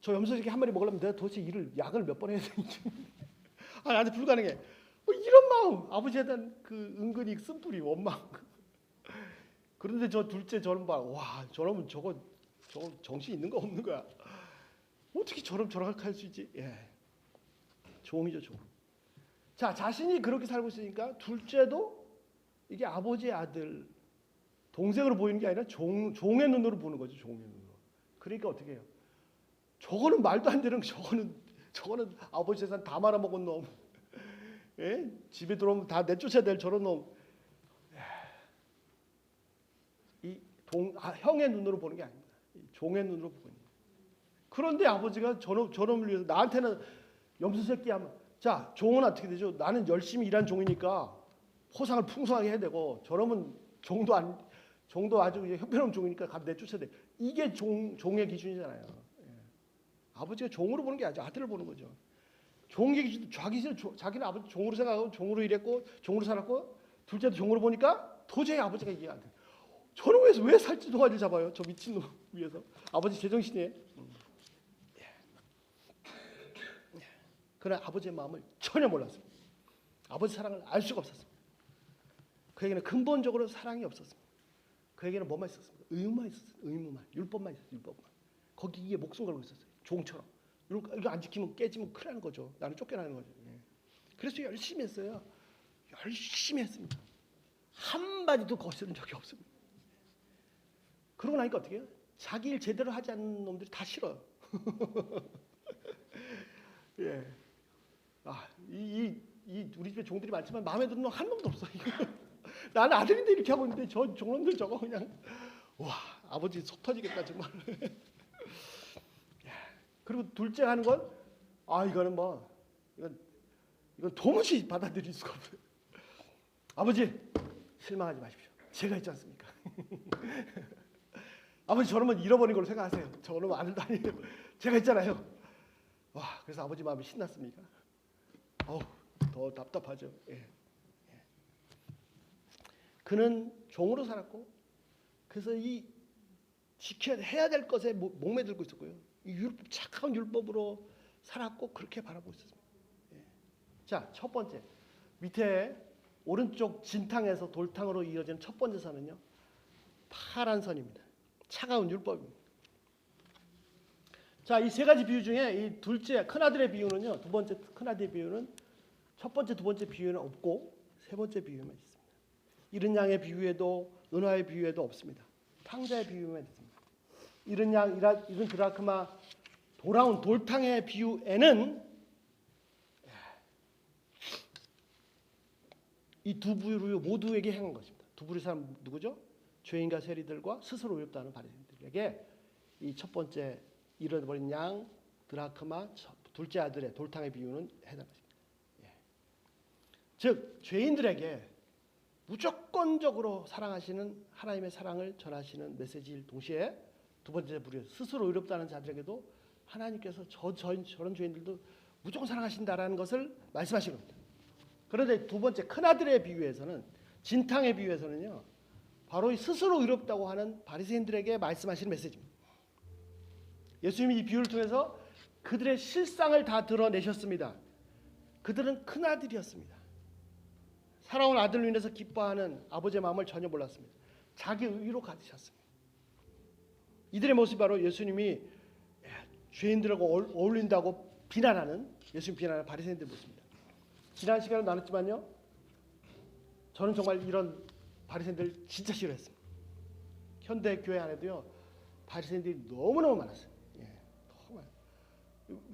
저 염소 새끼 한 마리 먹으려면 내가 도대체 야근을 몇 번 해야 되는지. 나한테 불가능해. 이런 마음. 아버지에 대한 그 은근히 쓴뿌리 원망. 그런데 저 둘째 저런 봐. 와, 저놈은 저거 정신 있는 거 없는 거야. 어떻게 저렇게 할 수 있지? 예. 종이죠, 종. 자, 자신이 그렇게 살고 있으니까 둘째도 이게 아버지의 아들, 동생으로 보이는 게 아니라 종의 눈으로 보는 거죠. 종의 눈으로. 그러니까 어떻게 해요? 저거는 말도 안 되는 저거는 아버지 재산 다 말아먹은 놈. 예? 집에 들어오면 다 내쫓아야 될 저런 놈. 형의 눈으로 보는 게 아닙니다. 종의 눈으로 보고 있는. 그런데 아버지가 저놈을 위해서 나한테는 염소 새끼 하면 자, 종은 어떻게 되죠? 나는 열심히 일한 종이니까 포상을 풍성하게 해야 되고 저놈은 종도 아주 형편없는 종이니까 가 내쫓아야 돼. 이게 종의 기준이잖아요. 예. 아버지가 종으로 보는 게 아니죠. 아들을 보는 거죠. 종의 기준, 자기는 아버지 종으로 생각하고 종으로 일했고 종으로 살았고 둘째도 종으로 보니까 도저히 아버지가 이해가 안 돼. 저는 왜 살찌동아리를 잡아요? 저 미친놈 위해서. 아버지 제정신이에요. 그러나 아버지의 마음을 전혀 몰랐습니다. 아버지 사랑을 알 수가 없었습니다. 그에게는 근본적으로 사랑이 없었습니다. 그에게는 뭐만 있었습니다. 의무만 있었어요. 의무만. 율법만 있었어요. 율법만. 거기에 목숨 걸고 있었어요. 종처럼. 이거 안 지키면 깨지면 큰일 나는 거죠. 나는 쫓겨나는 거죠. 예. 그래서 열심히 했어요. 열심히 했습니다. 한마디도 거스른 적이 없습니다. 그러고 나니까 어떻게 해요? 자기 일 제대로 하지 않는 놈들이 다 싫어요. 예. 우리 집에 종들이 많지만 마음에 드는 놈 한 놈도 없어. 나는 아들인데 이렇게 하고 있는데 저 종놈들 저거 그냥 와 아버지 속 터지겠다 정말. 그리고 둘째 하는 건 이거는 뭐 이건 도무지 받아들일 수가 없어요. 아버지 실망하지 마십시오. 제가 있지 않습니까? 아버지 저놈은 잃어버린 걸로 생각하세요. 저놈은 아들도 아니에요. 제가 있잖아요. 와 그래서 아버지 마음이 신났습니까? 더 답답하죠. 예. 그는 종으로 살았고 그래서 이 지켜야 해야 될 것에 목매들고 있었고요. 이 착한 율법으로 살았고 그렇게 바라보고 있었습니다. 예. 자, 첫 번째 밑에 오른쪽 진탕에서 돌탕으로 이어지는 첫 번째 선은요. 파란 선입니다. 차가운 율법입니다. 자, 이 세 가지 비유 중에 이 둘째 큰아들의 비유는요. 두 번째 큰아들의 비유는 첫 번째, 두 번째 비유에는 없고 세 번째 비유에만 있습니다. 이른 양의 비유에도 은화의 비유에도 없습니다. 탕자의 비유에만 있습니다. 이른 양, 이른 드라크마, 돌아온 돌탕의 비유에는 이 두 부류 모두에게 행한 것입니다. 두 부류 사람 누구죠? 죄인과 세리들과 스스로 어렵다는 바리새인들에게 이 첫 번째 잃어버린 양, 드라크마, 둘째 아들의 돌탕의 비유는 해당합니다. 즉 죄인들에게 무조건적으로 사랑하시는 하나님의 사랑을 전하시는 메시지일 동시에 두 번째 부류 스스로 의롭다는 자들에게도 하나님께서 저런 죄인들도 무조건 사랑하신다라는 것을 말씀하시는 겁니다. 그런데 두 번째 큰아들의 비유에서는 진탕의 비유에서는요. 바로 이 스스로 의롭다고 하는 바리새인들에게 말씀하시는 메시지입니다. 예수님이 이 비유를 통해서 그들의 실상을 다 드러내셨습니다. 그들은 큰아들이었습니다. 살아온 아들로 인해서 기뻐하는 아버지의 마음을 전혀 몰랐습니다. 자기 의로 가지셨습니다. 이들의 모습이 바로 예수님이 죄인들하고 어울린다고 비난하는 예수님 비난하는 바리새인들의 모습입니다. 지난 시간에 나눴지만요. 저는 정말 이런 바리새인들 진짜 싫어했습니다. 현대 교회 안에도요. 바리새인들이 너무너무 많았어요. 정말.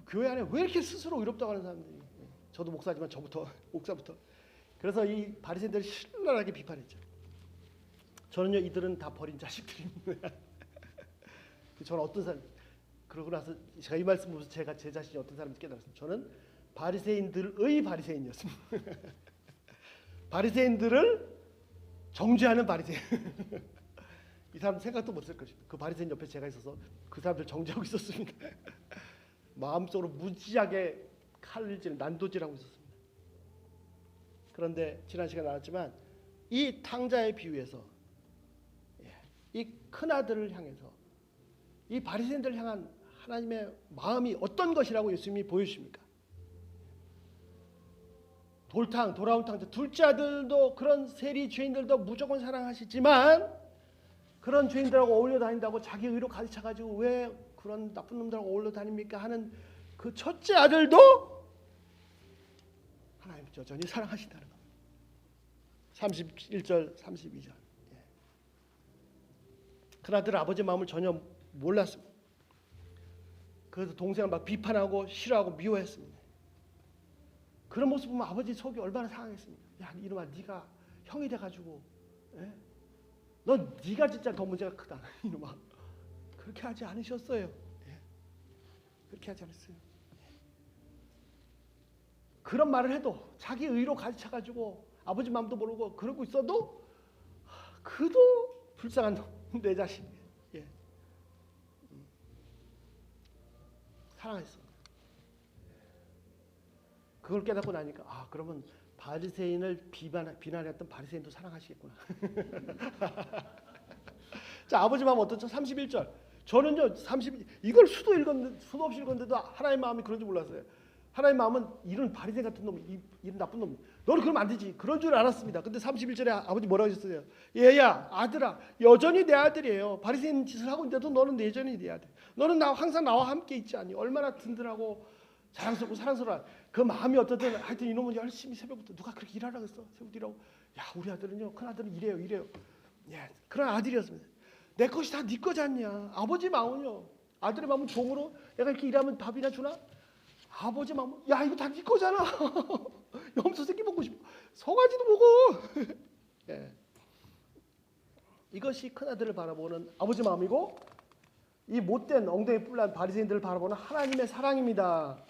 교회 안에 왜 이렇게 스스로 의롭다고 하는 사람들이 저도 목사지만 목사부터 그래서 이 바리새인들을 신랄하게 비판했죠. 저는요 이들은 다 버린 자식들입니다. 저는 어떤 사람 그러고 나서 제가 이 말씀 보면서 제가 제 자신이 어떤 사람인지 깨달았습니다. 저는 바리새인들의 바리새인이었습니다. 바리새인들을 정죄하는 바리새인. 이 사람 생각도 못했을 것입니다. 그 바리새인 옆에 제가 있어서 그 사람들 정죄하고 있었습니다. 마음속으로 무지하게 칼질을 난도질하고 있었습니다. 그런데 지난 시간에 나왔지만 이 탕자의 비유에서 이 큰아들을 향해서 이 바리새인들을 향한 하나님의 마음이 어떤 것이라고 예수님이 보여주십니까? 돌아온 탕자 둘째 아들도 그런 세리 죄인들도 무조건 사랑하시지만 그런 죄인들하고 어울려 다닌다고 자기 의로 가득 차가지고 왜 그런 나쁜 놈들하고 어울려 다닙니까 하는 그 첫째 아들도 하나님 여전히 사랑하신다는 겁니다. 31절 32절. 큰아들 아버지 마음을 전혀 몰랐습니다. 그래서 동생을 막 비판하고 싫어하고 미워했습니다. 그런 모습 보면 아버지 속이 얼마나 상하겠습니까? 야 이놈아 네가 형이 돼가지고 네가 진짜 더 문제가 크다. 이놈아 그렇게 하지 않으셨어요. 그렇게 하지 않았어요. 그런 말을 해도 자기 의로 가득 차가지고 아버지 마음도 모르고 그러고 있어도 그도 불쌍한 놈, 내 자식. 사랑했어. 그걸 깨닫고 나니까 그러면 바리새인을 비난했던 바리새인도 사랑하시겠구나. 자 아버지 마음 어떻죠? 31절. 저는요 이걸 수도 없이 읽었는데도 하나님의 마음이 그런 줄 몰랐어요. 하나님의 마음은 이런 바리새인 같은 놈, 이런 나쁜 놈, 너는 그러면 안 되지. 그런 줄 알았습니다. 근데 31절에 아버지 뭐라고 하셨어요? 얘야, 아들아, 여전히 내 아들이에요. 바리새인 짓을 하고 있는데도 너는 여전히 내 아들. 너는 항상 나와 함께 있지 않니? 얼마나 든든하고 자랑스럽고 사랑스러워. 그 마음이 어떻든 하여튼 이놈은 열심히 새벽부터 누가 그렇게 일하라고 했어? 새벽부터 일하고. 야, 우리 아들은요, 큰 아들은 이래요. 그런 아들이었습니다. 내 것이 다 네 거지 않냐? 아버지 마음은요, 아들의 마음은 종으로 내가 이렇게 일하면 밥이나 주나? 아버지 마음, 야 이거 다 네 거잖아. 염소 새끼 먹고 싶어. 송아지도 먹어. 이것이 큰아들을 바라보는 아버지 마음이고 이 못된 엉덩이 뿔난 바리새인들을 바라보는 하나님의 사랑입니다.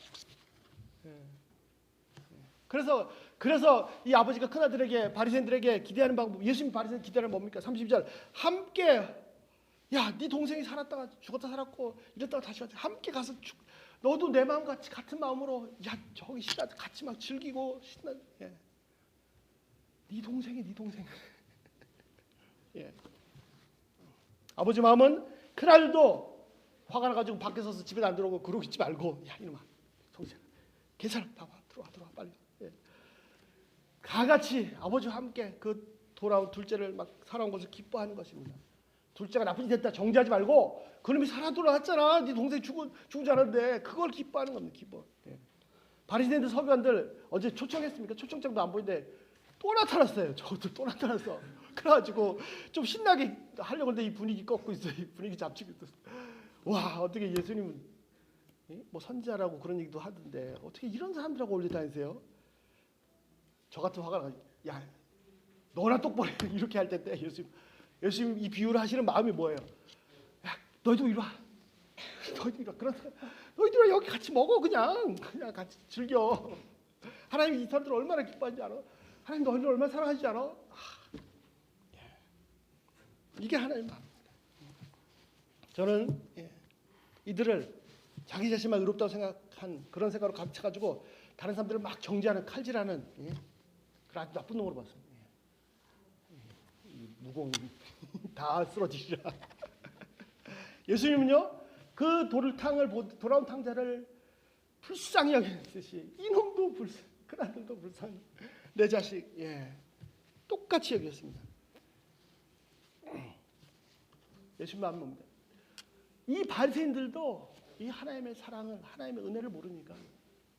그래서 이 아버지가 큰아들에게 바리새인들에게 기대하는 방법, 예수님 바리새인 기대하는 뭡니까? 32절 함께 야, 네 동생이 살았다가 죽었다 살았고 이랬다가 다시 왔다 함께 가서 너도 내 마음 같이 같은 마음으로 야 저기 신나 같이 막 즐기고 신나. 예. 네 동생이 네 동생. 예. 아버지 마음은 큰아들도 화가 나가지고 밖에 서서 집에 안 들어오고 그러고 있지 말고 야 이놈아 동생 괜찮아 들어와 빨리. 예. 다 같이 아버지와 함께 그 돌아온 둘째를 막 살아온 것을 기뻐하는 것입니다. 둘째가 나쁜 짓 했다 정지하지 말고 그놈이 살아 돌아왔잖아. 네 동생이 죽은 줄 알았는데 그걸 기뻐하는 겁니다. 기뻐. 예. 바리새인들 서기관들 어제 초청했습니까? 초청장도 안 보이는데 또 나타났어요. 저것들 또 나타났어. 그래가지고 좀 신나게 하려고 했는데 이 분위기 꺾고 있어요. 이 분위기 잡치고 있어. 와 어떻게 예수님은 뭐 선지자라고 그런 얘기도 하던데 어떻게 이런 사람들하고 어울려 다니세요? 저 같은 화가 나가지고 야 너나 똑바로 이렇게 할 텐데 예수님 이 비유를 하시는 마음이 뭐예요? 야 너희도 이리 와. 너희도 이리 와. 너희들 여기 같이 먹어 그냥 같이 즐겨. 하나님이 이 사람들 얼마나 기뻐하는지 알아? 하나님 너희를 얼마나 사랑하지 않아? 이게 하나님 마음. 저는 이들을 자기 자신만 의롭다고 생각한 그런 생각으로 갇혀가지고 다른 사람들을 막 정죄하는 칼질하는 그런 아주 나쁜 놈으로 봤어요. 무공이 다 쓰러지시라. 예수님은요 그 돌아온 탕자를 불쌍히 여기듯이 이놈도 불쌍, 그나들도 불쌍, 내 자식 똑같이 여겼습니다. 예수님 마음입니다. 이 바리새인들도 이 하나님의 사랑을 하나님의 은혜를 모르니까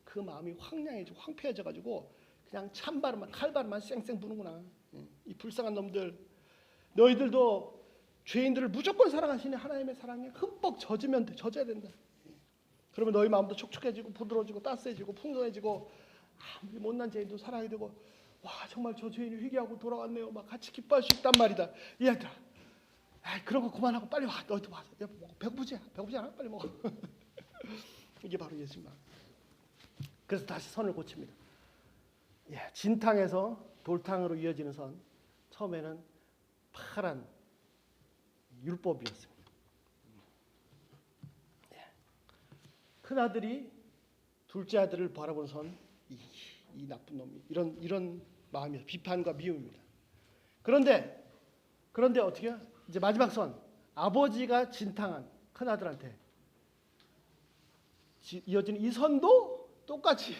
그 마음이 황폐해져 가지고 그냥 찬바람만 칼바람만 쌩쌩 부는구나. 이 불쌍한 놈들 너희들도 죄인들을 무조건 사랑하시는 하나님의 사랑에 흠뻑 젖어야 된다. 그러면 너희 마음도 촉촉해지고 부드러워지고 따스해지고 풍성해지고 아무리 못난 죄인도 사랑이 되고 와 정말 저 죄인이 회개하고 돌아왔네요. 막 같이 기뻐할 수 있단 말이다. 이 얘들아 그런 거 그만하고 빨리 와. 너희도 와. 배고프지 않아? 빨리 먹어. 이게 바로 예수님 마음. 그래서 다시 선을 고칩니다. 진탕에서 돌탕으로 이어지는 선. 처음에는 파란 율법이었습니다. 큰 아들이 둘째 아들을 바라보는 선. 이 나쁜 놈이 이런 마음이에요. 비판과 미움입니다. 그런데 어떻게 이제 마지막 선 아버지가 진탕한 큰 아들한테 이어지는 이 선도 똑같이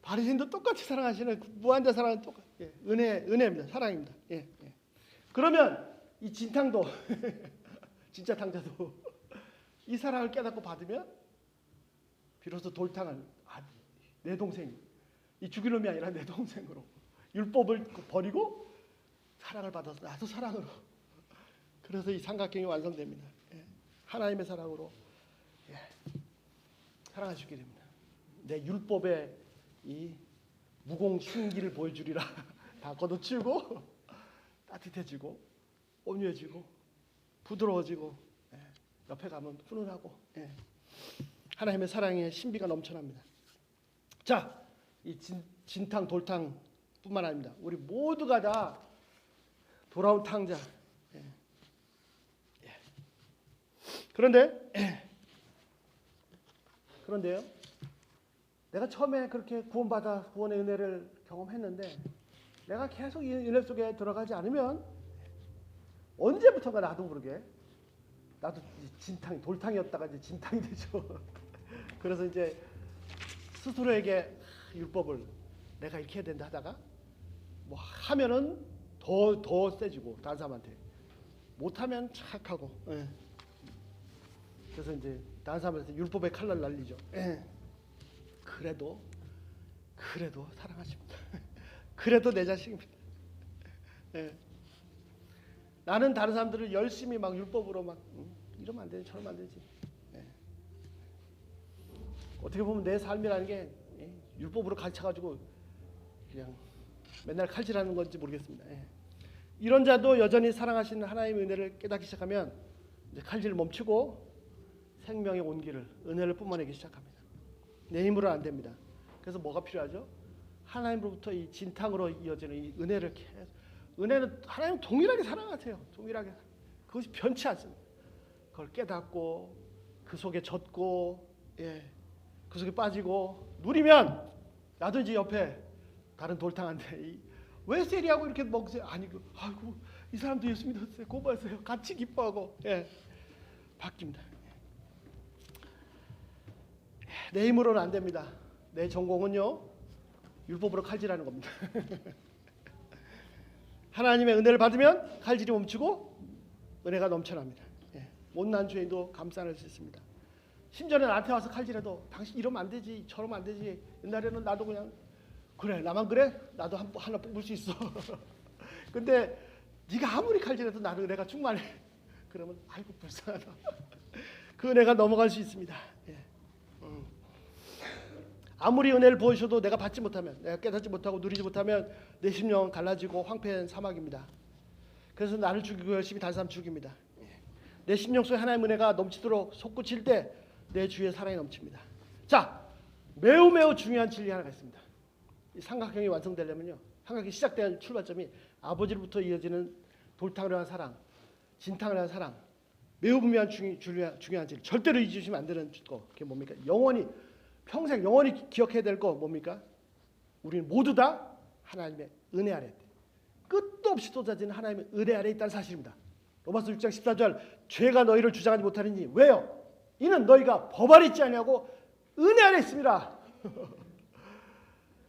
바리새인도 똑같이 사랑하시는 무한대 사랑은 똑같 은혜입니다. 사랑입니다. 그러면 이 진탕도 진짜 탕자도 이 사랑을 깨닫고 받으면 비로소 돌탕을 내 동생 이 죽일 놈이 아니라 내 동생으로 율법을 버리고 사랑을 받아서 나도 사랑으로 그래서 이 삼각형이 완성됩니다. 하나님의 사랑으로 사랑할 수 있게 됩니다. 내 율법의 이 무공신기를 보여주리라. 다 걷어치우고 따뜻해지고 온유해지고 부드러워지고 옆에 가면 훈훈하고 하나님의 사랑의 신비가 넘쳐납니다. 자, 이 진탕 돌탕뿐만 아닙니다. 우리 모두가 다 돌아온 탕자. 그런데요. 내가 처음에 그렇게 구원받아 구원의 은혜를 경험했는데 내가 계속 이 은혜 속에 들어가지 않으면 언제부턴가 나도 모르게 나도 돌탕이었다가 이제 진탕이 되죠. 그래서 이제 스스로에게 율법을 내가 이렇게 해야 된다 하다가 뭐 하면은 더 세지고 다른 사람한테 못하면 착하고 그래서 이제 다른 사람한테 율법의 칼날 날리죠. 그래도 사랑하십니다. 그래도 내 자식입니다. 나는 다른 사람들을 열심히 막 율법으로 막 이러면 안 되지 저러면 안 되지. 어떻게 보면 내 삶이라는 게 율법으로 가르쳐가지고 그냥 맨날 칼질하는 건지 모르겠습니다. 이런 자도 여전히 사랑하시는 하나님의 은혜를 깨닫기 시작하면 이제 칼질을 멈추고 생명의 온기를 은혜를 뿜어내기 시작합니다. 내 힘으로는 안 됩니다. 그래서 뭐가 필요하죠? 하나님으로부터 이 진탕으로 이어지는 이 은혜를 계속, 은혜는 하나님 동일하게 사랑하세요. 동일하게. 그것이 변치 않습니다. 그걸 깨닫고 그 속에 젖고, 그 속에 빠지고 누리면, 나도 이제 옆에 다른 돌탕한테 왜 세리하고 이렇게 먹으세요? 아니고, 아이고 이 사람도 예수 믿었어요. 고마웠어요. 같이 기뻐하고, 바뀝니다. 내 힘으로는 안 됩니다. 내 전공은요, 율법으로 칼질하는 겁니다. 하나님의 은혜를 받으면 칼질이 멈추고 은혜가 넘쳐납니다. 못난 죄인도 감싸낼 수 있습니다. 심지어는 나한테 와서 칼질해도 당신 이러면 안 되지, 저러면 안 되지. 옛날에는 나도 그냥 그래, 나만 그래? 나도 하나 뽑을 수 있어. 근데 네가 아무리 칼질해도 나는 은혜가 충만해. 그러면 아이고 불쌍하다. 그 은혜가 넘어갈 수 있습니다. 아무리 은혜를 보여줘도 내가 받지 못하면, 내가 깨닫지 못하고 누리지 못하면 내 심령은 갈라지고 황폐한 사막입니다. 그래서 나를 죽이고 열심히 다른 사람 죽입니다. 내 심령 속에 하나님의 은혜가 넘치도록 솟구칠 때 내 주위에 사랑이 넘칩니다. 자, 매우 중요한 진리 하나가 있습니다. 이 삼각형이 완성되려면요, 삼각형이 시작된 출발점이 아버지로부터 이어지는 돌탕을 향한 사랑, 진탕을 향한 사랑, 매우 분명한 중요한 진리, 절대로 잊으시면 안 되는 거, 그게 뭡니까? 영원히, 평생 영원히 기억해야 될 거 뭡니까? 우리는 모두 다 하나님의 은혜 아래, 끝도 없이 쏟아지는 하나님의 은혜 아래 있다는 사실입니다. 로마서 6장 14절, 죄가 너희를 주장하지 못하느니 왜요? 이는 너희가 법 아래 있지 아니하고 은혜 아래 있습니다.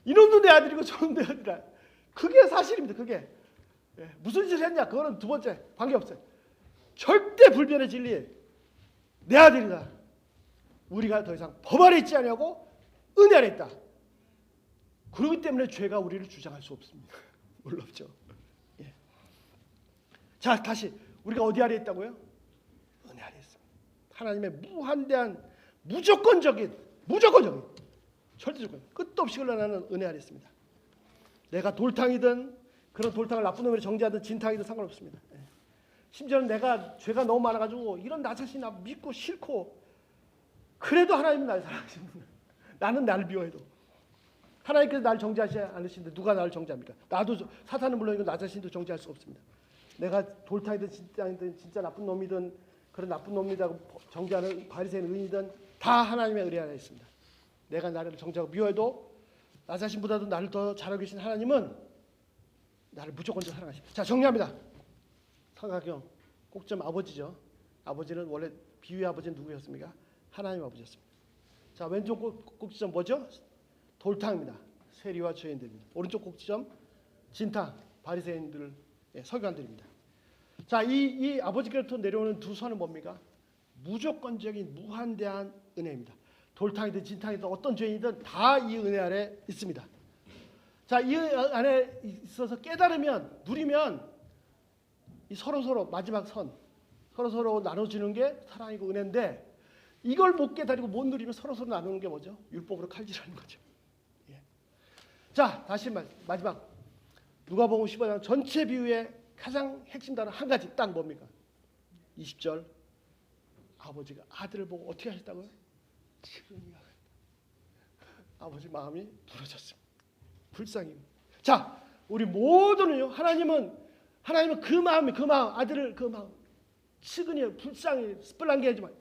이놈도 내 아들이고 저놈도 내 아들이라. 그게 사실입니다. 그게 무슨 짓을 했냐, 그거는 두 번째, 관계없어요. 절대 불변의 진리, 내 아들이다. 우리가 더 이상 법 아래 있지 아니하고 은혜 아래 있다. 그렇기 때문에 죄가 우리를 주장할 수 없습니다. 놀랍죠. 자, 다시 우리가 어디 아래 있다고요? 은혜 아래 있습니다. 하나님의 무한대한 무조건적인 절대적인 끝도 없이 흘러나는 은혜 아래 있습니다. 내가 돌탕이든 그런 돌탕을 나쁜 놈으로 정죄하든 진탕이든 상관없습니다. 심지어는 내가 죄가 너무 많아가지고 이런 나 자신 나 믿고 싫고, 그래도 하나님은 나를 사랑하십니다. 나는 나를 미워해도 하나님께서 나를 정죄하지 않으시는데 누가 나를 정죄합니까? 나도, 사탄은 물론이고 나 자신도 정죄할 수가 없습니다. 내가 돌탕이든 진탕이든 진짜 나쁜 놈이든 그런 나쁜 놈이라고 정죄하는 바리새인 의인이든 다 하나님의 은혜 안에 있습니다. 내가 나를 정죄하고 미워해도 나 자신보다도 나를 더 잘하고 계신 하나님은 나를 무조건적으로 사랑하십니다. 자, 정리합니다. 삼각형 꼭점 아버지죠. 아버지는 원래 비유의 아버지는 누구였습니까? 하나님 아버지였습니다. 자, 왼쪽 꼭지점 뭐죠? 돌탕입니다. 세리와 죄인들입니다. 오른쪽 꼭지점 진탕, 바리새인들, 서기관들입니다. 자, 이 아버지께로부터 내려오는 두 선은 뭡니까? 무조건적인 무한대한 은혜입니다. 돌탕이든 진탕이든 어떤 죄인이든 다 이 은혜 아래 있습니다. 자, 이 안에 있어서 깨달으면, 누리면 이 서로 마지막 선, 서로 나눠주는 게 사랑이고 은혜인데, 이걸 못 깨달고 못 누리면 서로 나누는 게 뭐죠? 율법으로 칼질하는 거죠. 자, 다시 마지막 누가복음 15장 전체 비유의 가장 핵심 단어 한 가지, 딱 뭡니까? 20절, 아버지가 아들을 보고 어떻게 하셨다고요? 지금이야. 아버지 마음이 부러졌습니다. 불쌍히. 자, 우리 모두는요, 하나님은 그 마음, 아들을 그 마음, 측은히 불쌍히 스플랑게 하지만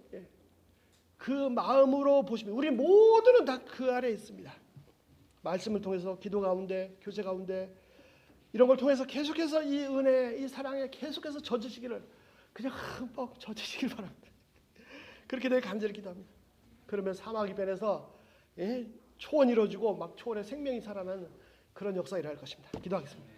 그 마음으로 보시면 우리 모두는 다 그 아래에 있습니다. 말씀을 통해서 기도 가운데, 교제 가운데 이런 걸 통해서 계속해서 이 은혜, 이 사랑에 계속해서 젖으시기를, 그냥 흠뻑 젖으시길 바랍니다. 그렇게 늘 간절히 기도합니다. 그러면 사막이 변해서 초원이 이루어지고 막 초원에 생명이 살아나는 그런 역사가 일어날 것입니다. 기도하겠습니다.